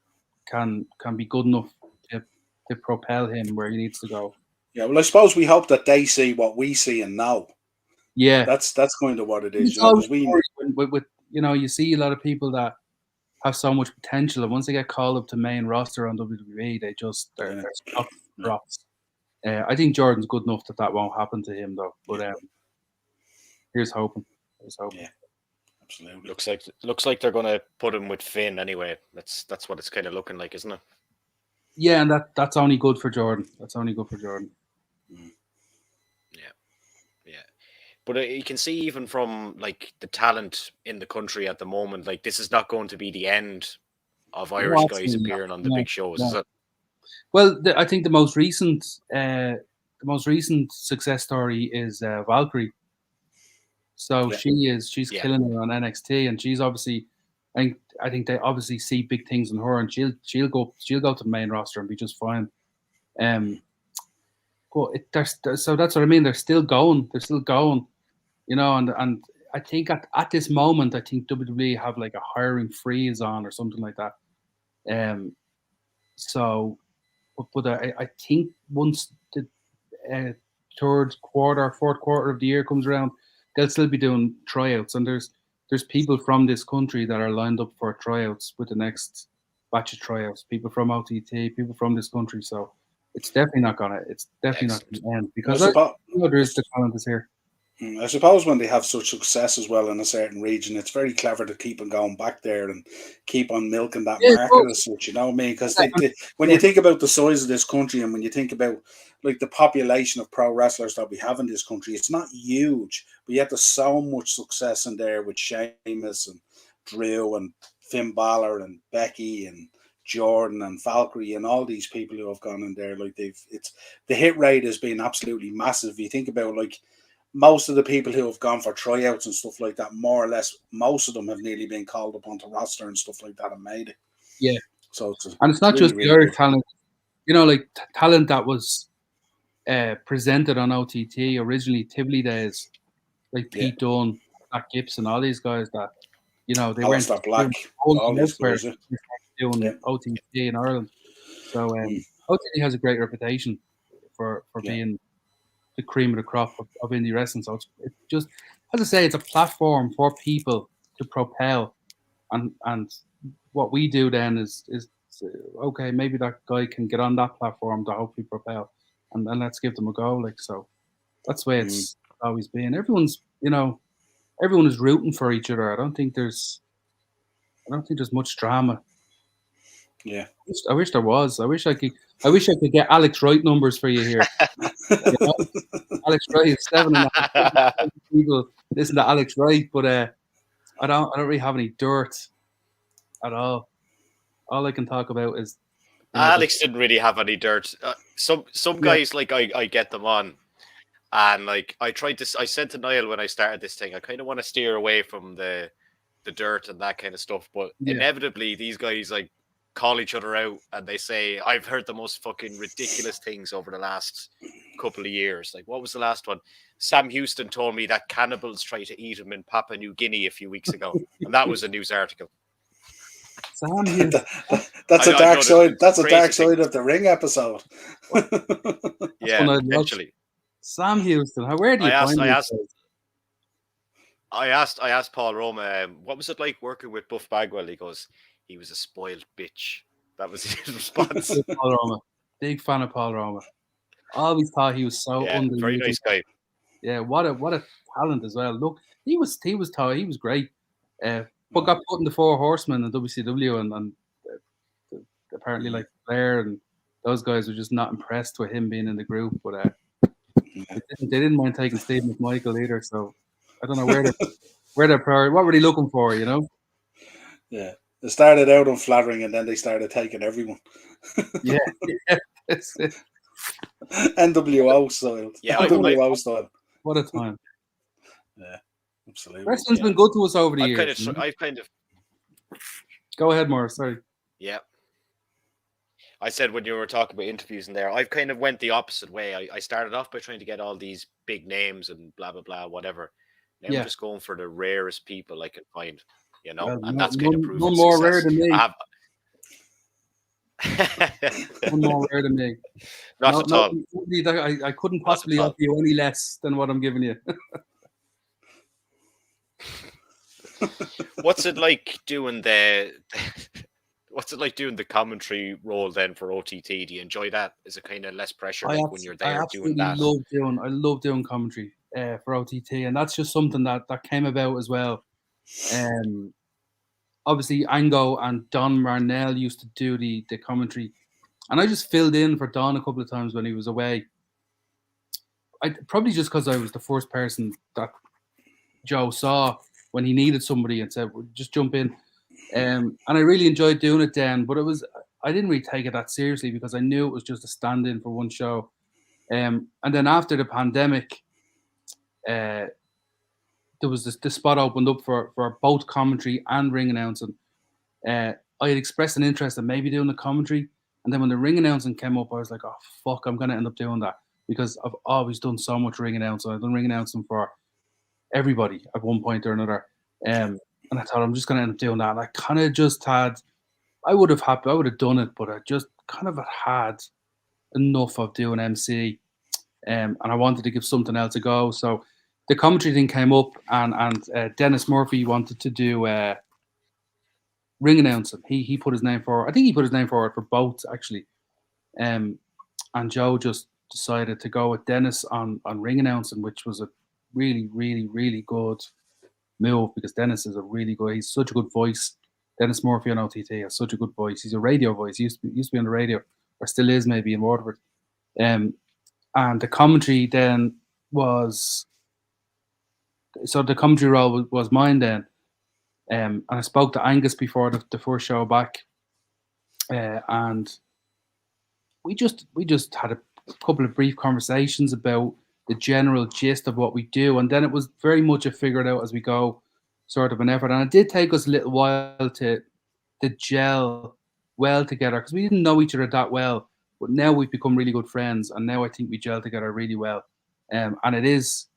can be good enough to propel him where he needs to go. Yeah, well, I suppose we hope that they see what we see and know. Yeah, that's kind of what it is. You know, with you know, you see a lot of people that have so much potential, and once they get called up to main roster on WWE, they're stuck drops. I think Jordan's good enough that won't happen to him, though. But here's hoping. Yeah, absolutely. Looks like they're going to put him with Finn anyway. That's what it's kind of looking like, isn't it? Yeah, and that's only good for Jordan. Yeah. But you can see even from like the talent in the country at the moment, like this is not going to be the end of Irish guys appearing on the big shows, is it? Well, I think the most recent success story is Valkyrie. So she's killing it on NXT, and she's obviously, I think they obviously see big things in her, and she'll go to the main roster and be just fine. But so that's what I mean. They're still going, you know, and I think at this moment, I think WWE have like a hiring freeze on or something like that. So. But I think once the fourth quarter of the year comes around, they'll still be doing tryouts. And there's people from this country that are lined up for tryouts with the next batch of tryouts. People from OTT, people from this country. So it's definitely not gonna end because I know there is the talent is here. I suppose when they have such success as well in a certain region, it's very clever to keep on going back there and keep on milking that market as such, you know what I mean? Because when you think about the size of this country and when you think about like the population of pro wrestlers that we have in this country, it's not huge, but yet there's so much success in there with Sheamus and Drew and Finn Balor and Becky and Jordan and Valkyrie and all these people who have gone in there. Like the hit rate has been absolutely massive. If you think about like most of the people who have gone for tryouts and stuff like that, more or less, most of them have nearly been called up onto roster and stuff like that and made it. Yeah. So it's not just the Irish talent, you know, like talent that was presented on OTT originally, Tivoli days, like Pete Dunne, Matt Gibson, all these guys that, you know, they went Black, all these guys doing OTT in Ireland. So OTT has a great reputation for being the cream of the crop of indie wrestling. So it's just, as I say, it's a platform for people to propel, and what we do then is okay, maybe that guy can get on that platform to hopefully propel, and then let's give them a go. Like, so that's the way it's always been. Everyone is rooting for each other. I don't think there's much drama. Yeah, I wish there was. I wish I could get Alex Wright numbers for you here. You know? Alex Wright is 7.5 people listen to Alex Wright, but I don't really have any dirt at all. All I can talk about is Alex didn't really have any dirt. Some guys, like I get them on, and like I said to Niall when I started this thing, I kind of want to steer away from the the dirt and that kind of stuff. But inevitably, these guys like call each other out and they say, I've heard the most fucking ridiculous things over the last couple of years. Like, what was the last one? Sam Houston told me that cannibals tried to eat him in Papua New Guinea a few weeks ago, and that was a news article. Sam Houston. That's a dark side. That's a dark side of the Ring episode. Yeah, potentially. Sam Houston. Where do you find this? I asked Paul Roma, what was it like working with Buff Bagwell? He goes, he was a spoiled bitch. That was his response. Paul Roma. Big fan of Paul Roma. Always thought he was so underrated. Very nice guy. Yeah, what a talent as well. Look, he was great. But got put in the Four Horsemen in WCW, and apparently like Blair and those guys were just not impressed with him being in the group. But they didn't mind taking Steve McMichael either. So I don't know where they're priority. What were they looking for? You know? Yeah, they started out unflattering, and then they started taking everyone. Yeah, it's it. NWO style. Yeah, NWO style. What a time. Yeah, absolutely. Wrestling's been good to us over the years. I've kind of. Go ahead, Morris. Sorry. Yeah. I said when you were talking about interviews in there, I've kind of went the opposite way. I started off by trying to get all these big names and blah, blah, blah, whatever. Now I'm just going for the rarest people I can find, you know, and that's kind of proven no more rare than me. One more rare than me. Not at all. I couldn't possibly offer you any less than what I'm giving you. What's it like doing the commentary role then for OTT? Do you enjoy that? Is it kind of less pressure when you're there doing that? I love doing commentary for OTT, and that's just something that came about as well. Obviously, Ango and Don Marnell used to do the commentary, and I just filled in for Don a couple of times when he was away. Probably just because I was the first person that Joe saw when he needed somebody and said, well, just jump in. And I really enjoyed doing it then, but I didn't really take it that seriously because I knew it was just a stand-in for one show. And then after the pandemic, there was this spot opened up for both commentary and ring announcing. I had expressed an interest in maybe doing the commentary, and then when the ring announcing came up, I was like, oh fuck, I'm gonna end up doing that because I've always done so much ring announcing. I've done ring announcing for everybody at one point or another. And I thought I'm just gonna end up doing that. And I kind of just I would have done it, but I just kind of had enough of doing MC. And I wanted to give something else a go. So the commentary thing came up, and Dennis Murphy wanted to do ring announcing. He put his name forward. I think he put his name forward for both actually. And Joe just decided to go with Dennis on ring announcing, which was a really, really, really good move because Dennis is he's such a good voice. Dennis Murphy on OTT has such a good voice. He's a radio voice. He used to be on the radio, or still is maybe in Waterford. And the commentary then was, so the commentary role was mine then. And I spoke to Angus before the first show back. And we just had a couple of brief conversations about the general gist of what we do. And then it was very much a figure it out as we go sort of an effort. And it did take us a little while to gel well together because we didn't know each other that well. But now we've become really good friends. And now I think we gel together really well. And it's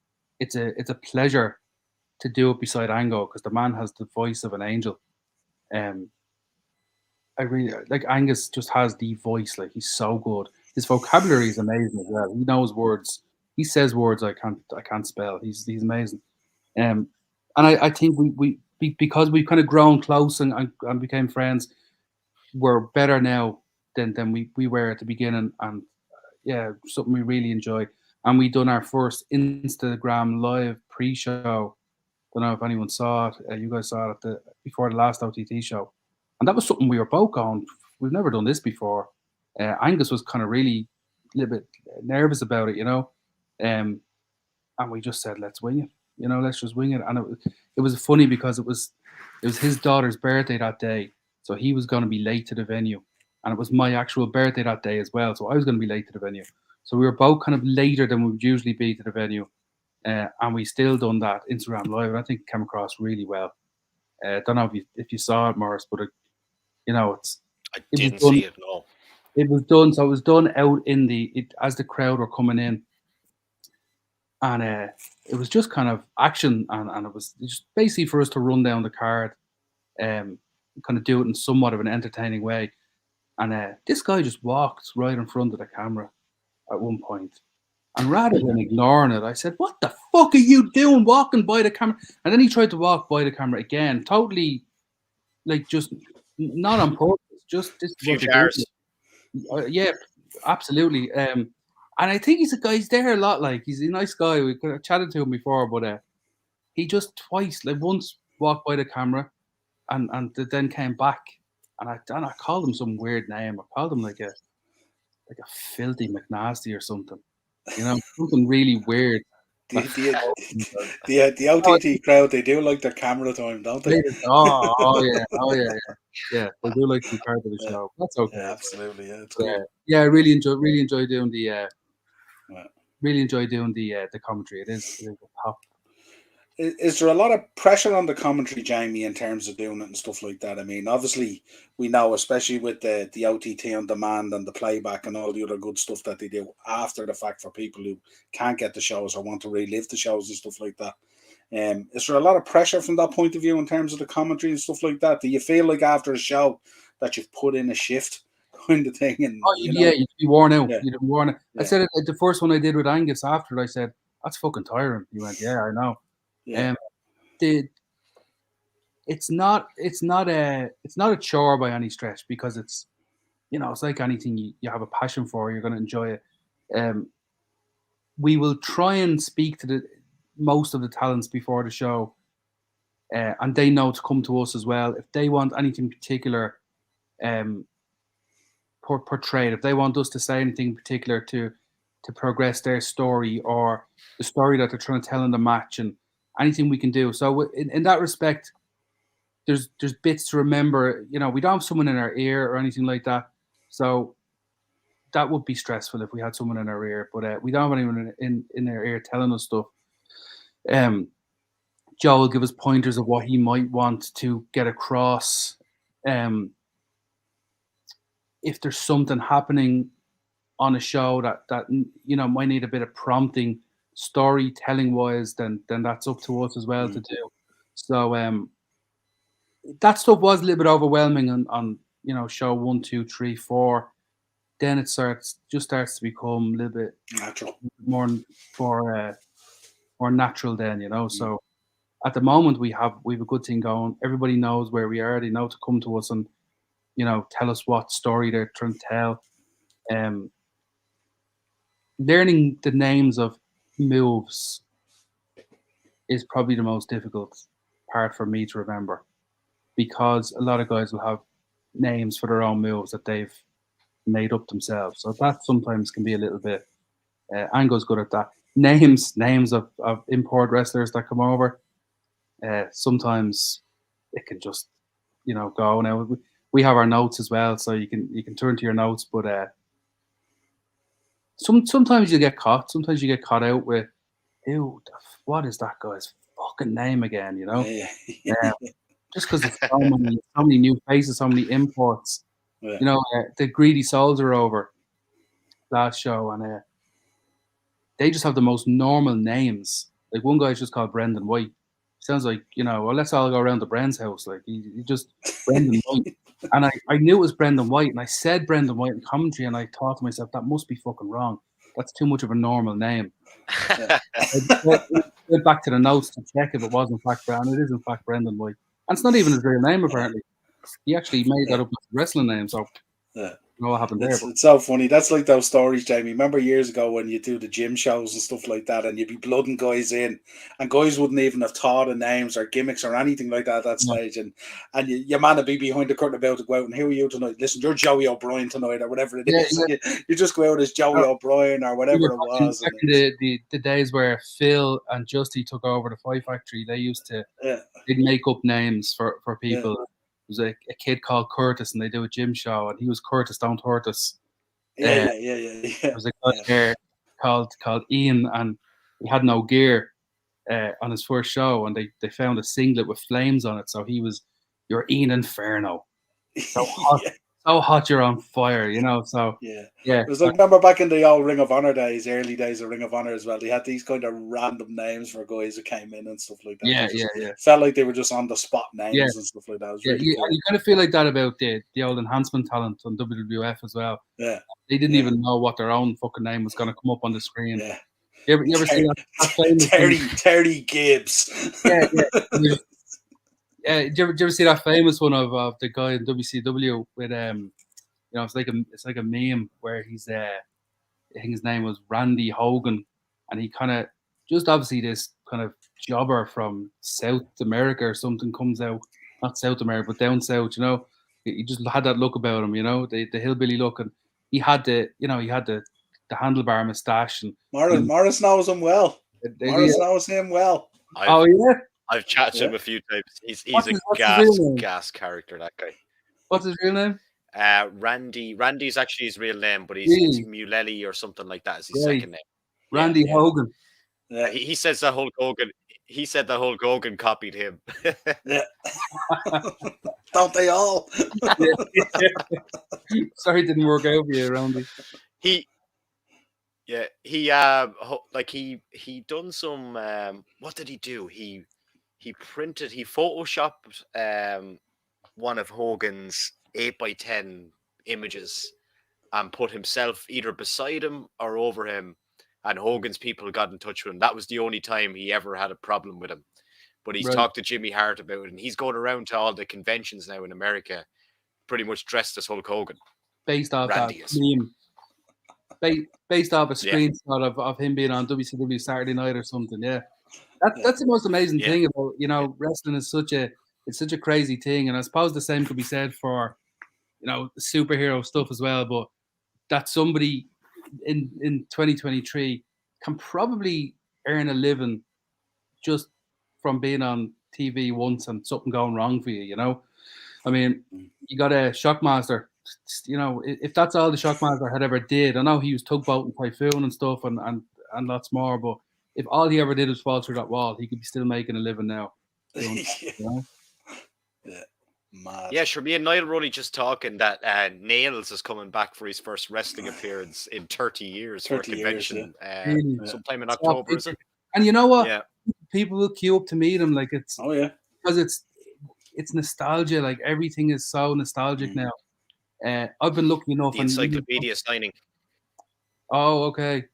a pleasure to do it beside Ango because the man has the voice of an angel. I really like Angus. Just has the voice, like he's so good. His vocabulary is amazing as well. He knows words. He says words I can't spell. He's amazing. And I think we because we've kind of grown close and became friends, we're better now than we were at the beginning. And yeah, something we really enjoy. And we done our first Instagram live pre-show. Don't know if anyone saw it. You guys saw it before the last OTT show, and that was something we were both on. We've never done this before. Angus was kind of really a little bit nervous about it, you know, and we just said, let's wing it, you know, let's just wing it. And it was funny because it was his daughter's birthday that day, so he was going to be late to the venue, and it was my actual birthday that day as well, so I was going to be late to the venue. So we were both kind of later than we would usually be to the venue. And we still done that Instagram live, and I think it came across really well. I don't know if you saw it, Morris, but I didn't see it. No, it was done. So it was done out in as the crowd were coming in, and it was just kind of action, and it was just basically for us to run down the card, kind of do it in somewhat of an entertaining way. And this guy just walked right in front of the camera at one point. And rather than ignoring it, I said, "What the fuck are you doing walking by the camera?" And then he tried to walk by the camera again, totally, like, just not on purpose. Just this is what they're doing. Yeah, absolutely. And I think he's there a lot. Like, he's a nice guy. We could have chatted to him before, but he just twice, like once, walked by the camera, and then came back. And I called him some weird name. I called him like a filthy McNasty or something. Something really weird. The OTT crowd, they do like their camera time, don't they? Oh yeah. They do like to be part of the show. That's okay. Yeah, absolutely, yeah. It's cool. Yeah, I really enjoy doing the the commentary. It is a top. Is there a lot of pressure on the commentary, Jamie, in terms of doing it and stuff like that? I mean, obviously, we know, especially with the OTT on demand and the playback and all the other good stuff that they do after the fact for people who can't get the shows or want to relive the shows and stuff like that. Is there a lot of pressure from that point of view in terms of the commentary and stuff like that? Do you feel like after a show that you've put in a shift kind of thing? And you'd be worn out. Yeah. You'd be worn out. Yeah. I said it the first one I did with Angus after it. I said, "That's fucking tiring." He went, "Yeah, I know." Yeah. It's not a chore by any stretch, because it's it's like anything you have a passion for, you're going to enjoy it. We will try and speak to most of the talents before the show, and they know to come to us as well if they want anything particular portrayed. If they want us to say anything particular to progress their story or the story that they're trying to tell in the match, and anything we can do. So in that respect, there's bits to remember. We don't have someone in our ear or anything like that. So that would be stressful if we had someone in our ear. But we don't have anyone in their ear telling us stuff. Joe will give us pointers of what he might want to get across. If there's something happening on a show that might need a bit of prompting, storytelling wise, then that's up to us as well to do. So that stuff was a little bit overwhelming on show 1, 2, 3, 4. Then it starts to become a little bit natural, more natural. Then So at the moment we have a good thing going. Everybody knows where we are. They know to come to us and tell us what story they're trying to tell. Learning the names of moves is probably the most difficult part for me to remember, because a lot of guys will have names for their own moves that they've made up themselves. So that sometimes can be a little bit. Ango's good at that. Names of import wrestlers that come over. Sometimes it can just go. Now we have our notes as well, so you can turn to your notes, but sometimes you get caught. Sometimes you get caught out with, ew, what is that guy's fucking name again? Just because it's so many new faces, so many imports. Yeah. The Greedy Souls are over last show, and they just have the most normal names. Like, one guy's just called Brendan White. Sounds like, well, let's all go around to Bren's house. Like, he just Brendan White. And I knew it was Brendan White, and I said Brendan White in commentary, and I thought to myself, that must be fucking wrong. That's too much of a normal name. I went back to the notes to check if it was in fact Brendan. It is in fact Brendan White. And it's not even his real name, apparently. He actually made that up as a wrestling name, so I know what happened there. It's so funny. That's like those stories, Jamie. Remember years ago when you do the gym shows and stuff like that, and you'd be blooding guys in, and guys wouldn't even have thought of names or gimmicks or anything like that at that stage, and your man would be behind the curtain about to go out, and who are you tonight? Listen, you're Joey O'Brien tonight, or whatever it is. Yeah. You just go out as Joey O'Brien or whatever it was. The days where Phil and Justy took over the Fight Factory, they used to they'd make up names for people. Yeah. Was a kid called Curtis, and they do a gym show, and he was Curtis, don't hurt us. Yeah. There was a guy there called Ian, and he had no gear. on his first show, and they found a singlet with flames on it. So he was, "You're Ian Inferno." So hot, so hot, you're on fire, you know. So yeah. It was like, remember back in the old Ring of Honor days, early days of Ring of Honor as well. They had these kind of random names for guys who came in and stuff like that. Yeah. Felt like they were just on the spot names and stuff like that. It was really cool. And you kind of feel like that about the old enhancement talent on WWF as well. Yeah, they didn't even know what their own fucking name was going to come up on the screen. Yeah, you ever see that famous Terry Gibbs? Did you ever see that famous one of the guy in WCW with it's like a meme where he's I think his name was Randy Hogan, and he kind of just obviously this kind of jobber from South America or something comes out, not South America but down south, you know. He just had that look about him, you know, the hillbilly look, and he had the handlebar mustache. And Morris knows him well. Morris knows him well. I've chatted to him a few times. He's a gas character, that guy. What's his real name? Randy. Randy's actually his real name, but he's Mulelli or something like that is his second name. Randy Hogan. Yeah. He says that Hulk Hogan. He said that Hulk Hogan copied him. Yeah. Don't they all? Sorry, it didn't work out for you, Randy. He done some. What did he do? He photoshopped one of Hogan's 8x10 images and put himself either beside him or over him, and Hogan's people got in touch with him. That was the only time he ever had a problem with him. But he's talked to Jimmy Hart about it, and he's going around to all the conventions now in America, pretty much dressed as Hulk Hogan. Based off Randy that meme. Based off a screenshot of him being on WCW Saturday Night or something, That's the most amazing thing about, you know, wrestling is such a crazy thing, and I suppose the same could be said for, you know, superhero stuff as well. But that somebody in 2023 can probably earn a living just from being on TV once and something going wrong for you, you know. I mean, you got a Shockmaster. You know, if that's all the Shockmaster had ever did, I know he was Tugboat and Typhoon and stuff and lots more, but if all he ever did was fall through that wall, he could be still making a living now. You know? Yeah, mad. Yeah, sure. Me and Niall were only just talking that Nails is coming back for his first wrestling appearance in 30 years for a convention sometime in October, is it? And you know what? Yeah. People will queue up to meet him, like it's because it's nostalgia. Like everything is so nostalgic now. I've been lucky enough. The encyclopedia signing. Oh, okay.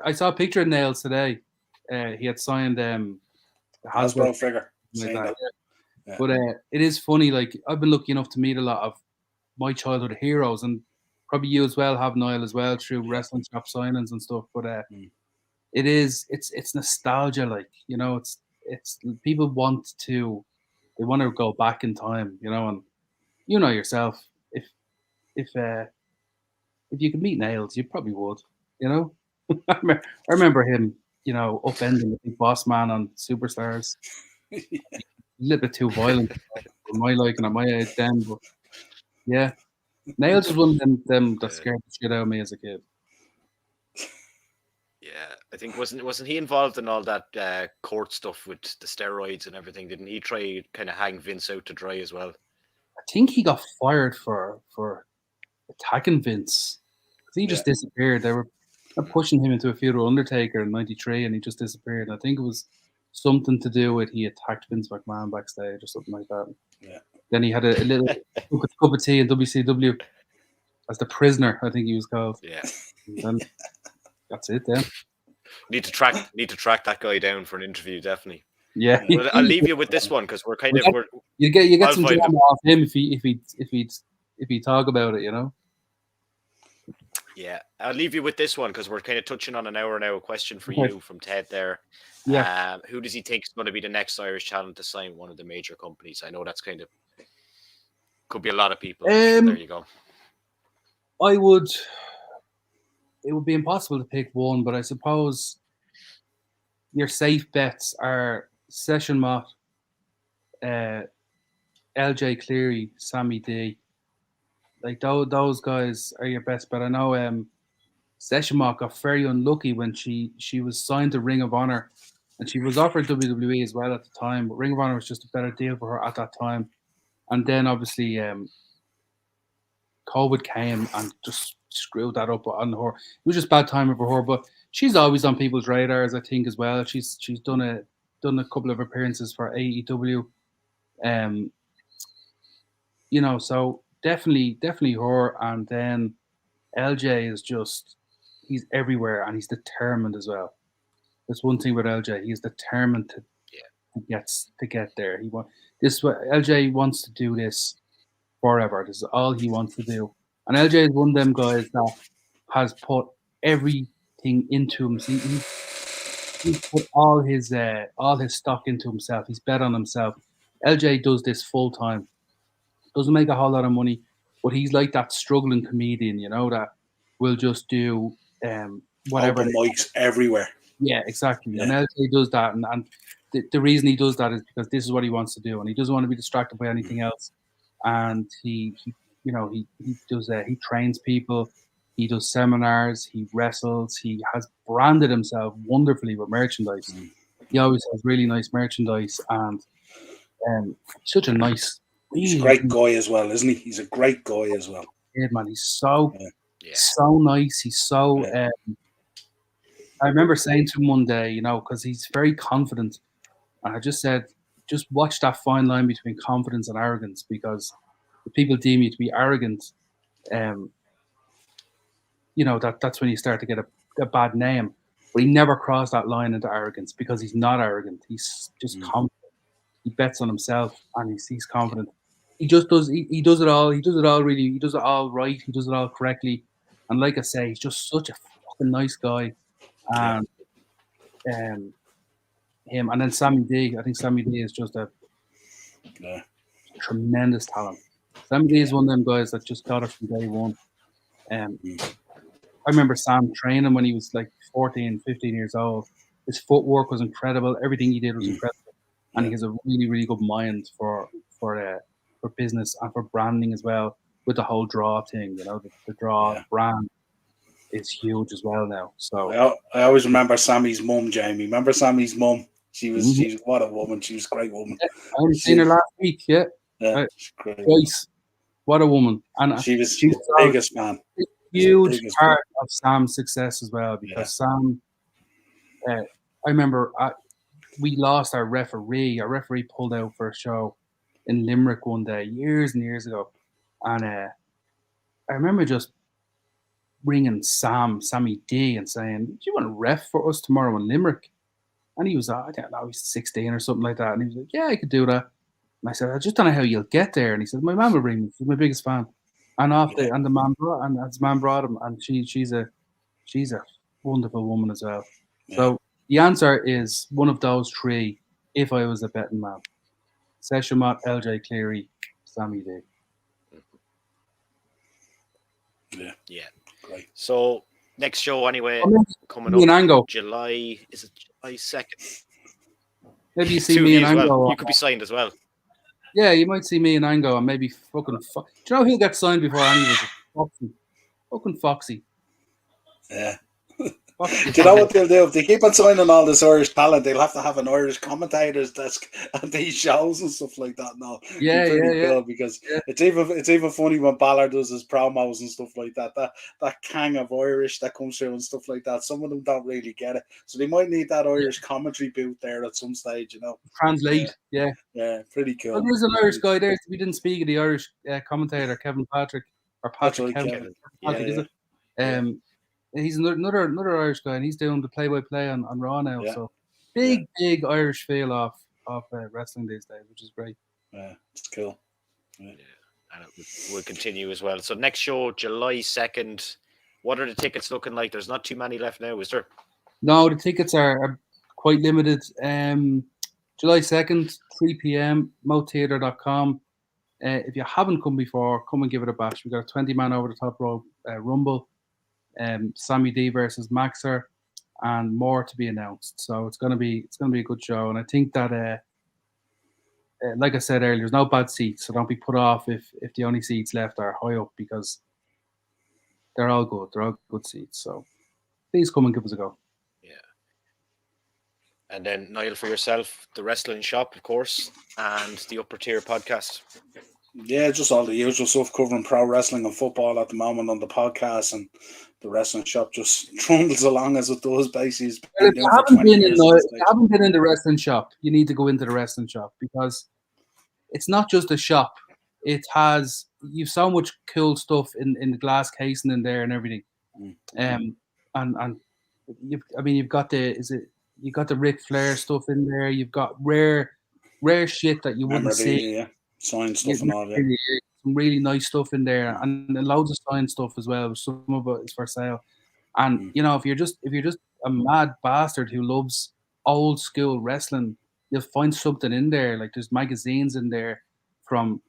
I saw a picture of Nails today. He had signed Hasbro figure. But it is funny. Like I've been lucky enough to meet a lot of my childhood heroes, and probably you as well have, Niall, as well, through wrestling shop signings and stuff. But it's nostalgia. Like, you know, it's people want to go back in time, you know, and you know yourself, if you could meet Nails, you probably would, you know. I remember him, you know, upending the Big Boss Man on Superstars. A little bit too violent for my liking at my age then, but yeah, Nails was one of them that scared the shit out of me as a kid. Yeah, I think wasn't he involved in all that court stuff with the steroids and everything? Didn't he try kind of hang Vince out to dry as well? I think he got fired for attacking Vince. He just disappeared. They were pushing him into a feud with Undertaker in '93, and he just disappeared. And I think it was something to do with he attacked Vince McMahon backstage or something like that. Yeah. Then he had a little cup of tea in WCW as the Prisoner, I think he was called. Yeah. And then that's it. Then need to track that guy down for an interview, definitely. Yeah. Well, I'll leave you with this one because we're kind of you get some drama off him if he talk about it, you know. Yeah, I'll leave you with this one because we're kind of touching on an hour now. A question for you from Ted there. Yeah. Who does he think is going to be the next Irish talent to sign one of the major companies? I know that's kind of could be a lot of people. There you go. It would be impossible to pick one, but I suppose your safe bets are Session Mott, LJ Cleary, Sammy D. Like those guys are your best bet. I know Session Mott got very unlucky when she was signed to Ring of Honor and she was offered WWE as well at the time, but Ring of Honor was just a better deal for her at that time. And then obviously COVID came and just screwed that up on her. It was just bad timing for her, but she's always on people's radars, I think, as well. She's done a couple of appearances for AEW. You know, so definitely her. And then LJ is just, he's everywhere and he's determined as well. That's one thing with LJ. He's determined to get there. LJ wants to do this forever. This is all he wants to do. And LJ is one of them guys that has put everything into him. He's put all his stock into himself. He's bet on himself. LJ does this full time. Doesn't make a whole lot of money, but he's like that struggling comedian, you know, that will just do whatever. Open mics everywhere. Yeah, exactly. Yeah. And LJ does that, and the reason he does that is because this is what he wants to do, and he doesn't want to be distracted by anything else. And he does he trains people, he does seminars, he wrestles, he has branded himself wonderfully with merchandise. He always has really nice merchandise, and such a nice. He's a great guy as well, isn't he? He's a great guy as well. Yeah, man, he's so nice. He's so. I remember saying to him one day, you know, because he's very confident, and I just said, just watch that fine line between confidence and arrogance, because if people deem you to be arrogant, you know, that's when you start to get a bad name. But he never crossed that line into arrogance, because he's not arrogant. He's just confident. He bets on himself, and he's confident. He just does. He does it all. He does it all really. He does it all right. He does it all correctly. And like I say, he's just such a fucking nice guy. And him, and then Sammy D. I think Sammy D is just a tremendous talent. Sammy D is one of them guys that just got it from day one. I remember Sam training when he was like 14, 15 years old. His footwork was incredible. Everything he did was incredible. And he has a really, really good mind for business and for branding as well, with the whole draw thing. You know, the draw brand is huge as well now. So I always remember Sammy's mum, Jamie. Remember Sammy's mum? She was what a woman. She was a great woman. Yeah, I only seen her last week. Yeah, she's great. Grace, what a woman. And she was the biggest fan. Huge part of Sam's success as well, because Sam. I remember we lost our referee. Our referee pulled out for a show in Limerick one day, years and years ago, and I remember just ringing Sammy D, and saying, "Do you want to ref for us tomorrow in Limerick?" And he was, I don't know, he's 16 or something like that, and he was like, "Yeah, I could do that." And I said, "I just don't know how you'll get there." And he said, "My mum will bring me. She's my biggest fan." And the man brought him, and she's a wonderful woman as well. Yeah. So the answer is one of those three. If I was a betting man, Session Mott, LJ Cleary, Sammy D. Yeah. Great. So next show anyway, coming up July, is it July 2nd? Maybe you see me and Ango. Well. You could be signed as well. Yeah, you might see me and Ango, and maybe fucking. Do you know he'll get signed before any of us? Fucking Foxy. Yeah. Do you know what they'll do? If they keep on signing all this Irish talent, they'll have to have an Irish commentator's desk at these shows and stuff like that. No, cool, because it's even funny when Ballard does his promos and stuff like that. That gang of Irish that comes through and stuff like that. Some of them don't really get it, so they might need that Irish commentary booth there at some stage. You know, translate. Yeah, pretty cool. Well, there's an Irish guy there. We didn't speak of the Irish commentator, Kevin Patrick or Patrick Kevin. Patrick, is it? He's another Irish guy, and he's doing the play-by-play on Raw now. Yeah. So big Irish feel off wrestling these days, which is great. Yeah, it's cool. Yeah, and it will continue as well. So next show, July 2nd. What are the tickets looking like? There's not too many left now, is there? No, the tickets are quite limited. July 2nd, 3 p.m. moattheatre.com. If you haven't come before, come and give it a bash. We've got a 20-man over the top rope rumble. Sammy D versus Maxer, and more to be announced. So it's gonna be a good show, and I think that like I said earlier, there's no bad seats, so don't be put off if the only seats left are high up, because they're all good. They're all good seats. So please come and give us a go. And then Niall, for yourself, the Wrestling Shop, of course, and the Upper Tier podcast. Yeah, just all the usual stuff covering pro wrestling and football at the moment on the podcast, and the Wrestling Shop just trundles along as it does, basically. If you haven't been in the Wrestling Shop, you need to go into the Wrestling Shop, because it's not just a shop. You've so much cool stuff in the glass casing in there and everything. And you've got the Ric Flair stuff in there. You've got rare shit that you wouldn't see. Yeah. Signed stuff and all that. Some really nice stuff in there, and loads of signed stuff as well. Some of it is for sale. And if you're just a mad bastard who loves old school wrestling, you'll find something in there. Like, there's magazines in there from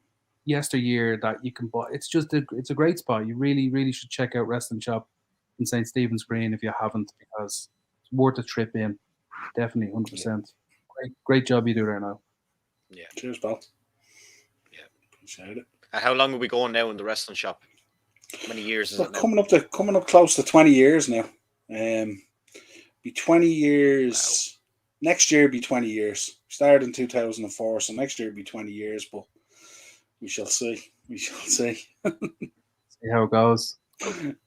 yesteryear that you can buy. It's a great spot. You really, really should check out Wrestling Shop in St. Stephen's Green if you haven't, because it's worth a trip in. Definitely, 100%. Great job you do there now. Yeah. Cheers, pal. How long are we going now in the Wrestling Shop? How many years is it now? Coming up close to 20 years now. Be 20 years. Wow. Next year be 20 years. Started in 2004, so next year be 20 years, but we shall see. See how it goes.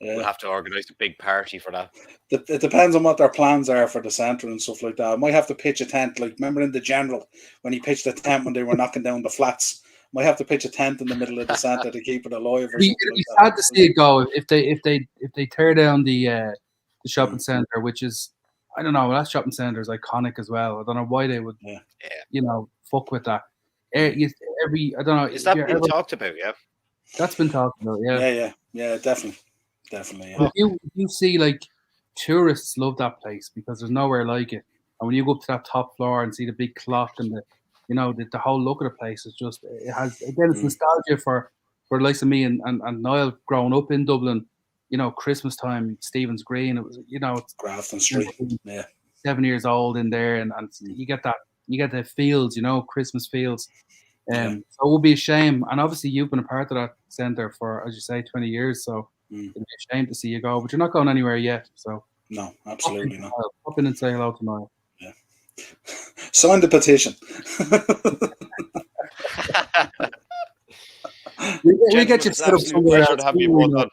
We'll have to organise a big party for that. It depends on what their plans are for the centre and stuff like that. I might have to pitch a tent, like, remember in the General when he pitched a tent when they were knocking down the flats. Might have to pitch a tent in the middle of the centre to keep it alive. It'd be sad to see it go if they tear down the shopping centre, which is, I don't know, that shopping centre is iconic as well. I don't know why they would, fuck with that. I don't know. Is that been talked about? Yeah, that's been talked about. Yeah, definitely. Yeah. You see, like, tourists love that place because there's nowhere like it. And when you go up to that top floor and see the big clock and the whole look of the place is just, it has, again, it's nostalgia for the likes of me and Niall growing up in Dublin. Christmas time, Stephen's Green. It was, it's Grafton Street. 7 years old in there, and you get the fields, Christmas fields. So it would be a shame. And obviously, you've been a part of that centre for, as you say, 20 years. So it'd be a shame to see you go, but you're not going anywhere yet. So no, absolutely not. Pop in and say hello to Niall. Yeah. Sign the petition. we get you set up somewhere else. Have you on.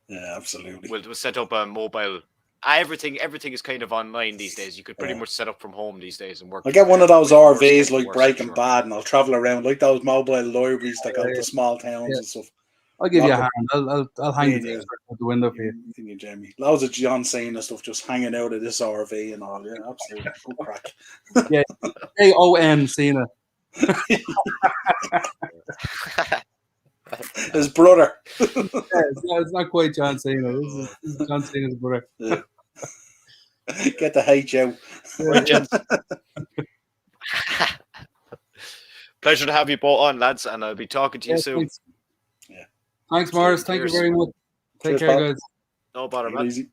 Yeah, absolutely. We'll set up a mobile. Everything is kind of online these days. You could pretty much set up from home these days and work. I'll get one of those RVs like Breaking Bad, and I'll travel around like those mobile libraries that go to small towns and stuff. I'll give you a hand. I'll hang it out the window for you. Thank you, Jamie. Loads of John Cena stuff just hanging out of this RV and all. Yeah, absolutely. Good crack. Yeah. AOM Cena. His brother. It's not quite John Cena. This is John Cena's brother. Yeah. Get the H out. Pleasure to have you both on, lads, and I'll be talking to you soon. Thanks. Thanks, Morris. Thank you very much. Take care, guys. No bother, man. Easy.